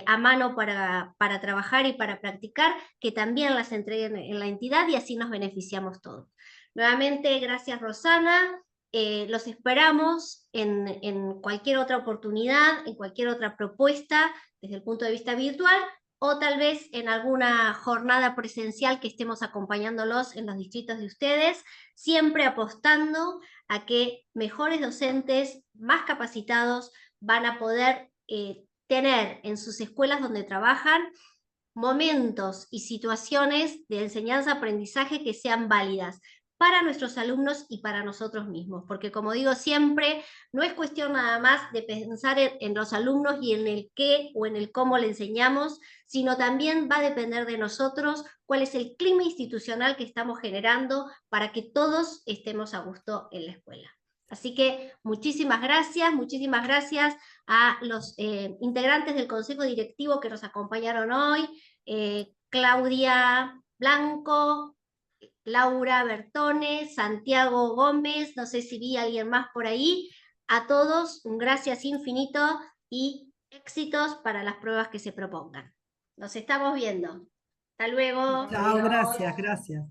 Speaker 1: a mano para trabajar y para practicar, que también las entreguen en la entidad y así nos beneficiamos todos. Nuevamente, gracias Rosana. Los esperamos en cualquier otra oportunidad, en cualquier otra propuesta desde el punto de vista virtual o tal vez en alguna jornada presencial que estemos acompañándolos en los distritos de ustedes, siempre apostando a que mejores docentes, más capacitados, van a poder tener en sus escuelas donde trabajan momentos y situaciones de enseñanza-aprendizaje que sean válidas para nuestros alumnos y para nosotros mismos, porque como digo siempre, no es cuestión nada más de pensar en los alumnos y en el qué o en el cómo le enseñamos, sino también va a depender de nosotros cuál es el clima institucional que estamos generando para que todos estemos a gusto en la escuela. Así que muchísimas gracias a los integrantes del Consejo Directivo que nos acompañaron hoy, Claudia Blanco, Laura Bertone, Santiago Gómez, no sé si vi a alguien más por ahí. A todos un gracias infinito y éxitos para las pruebas que se propongan. Nos estamos viendo. Hasta luego.
Speaker 2: Chao, gracias, gracias.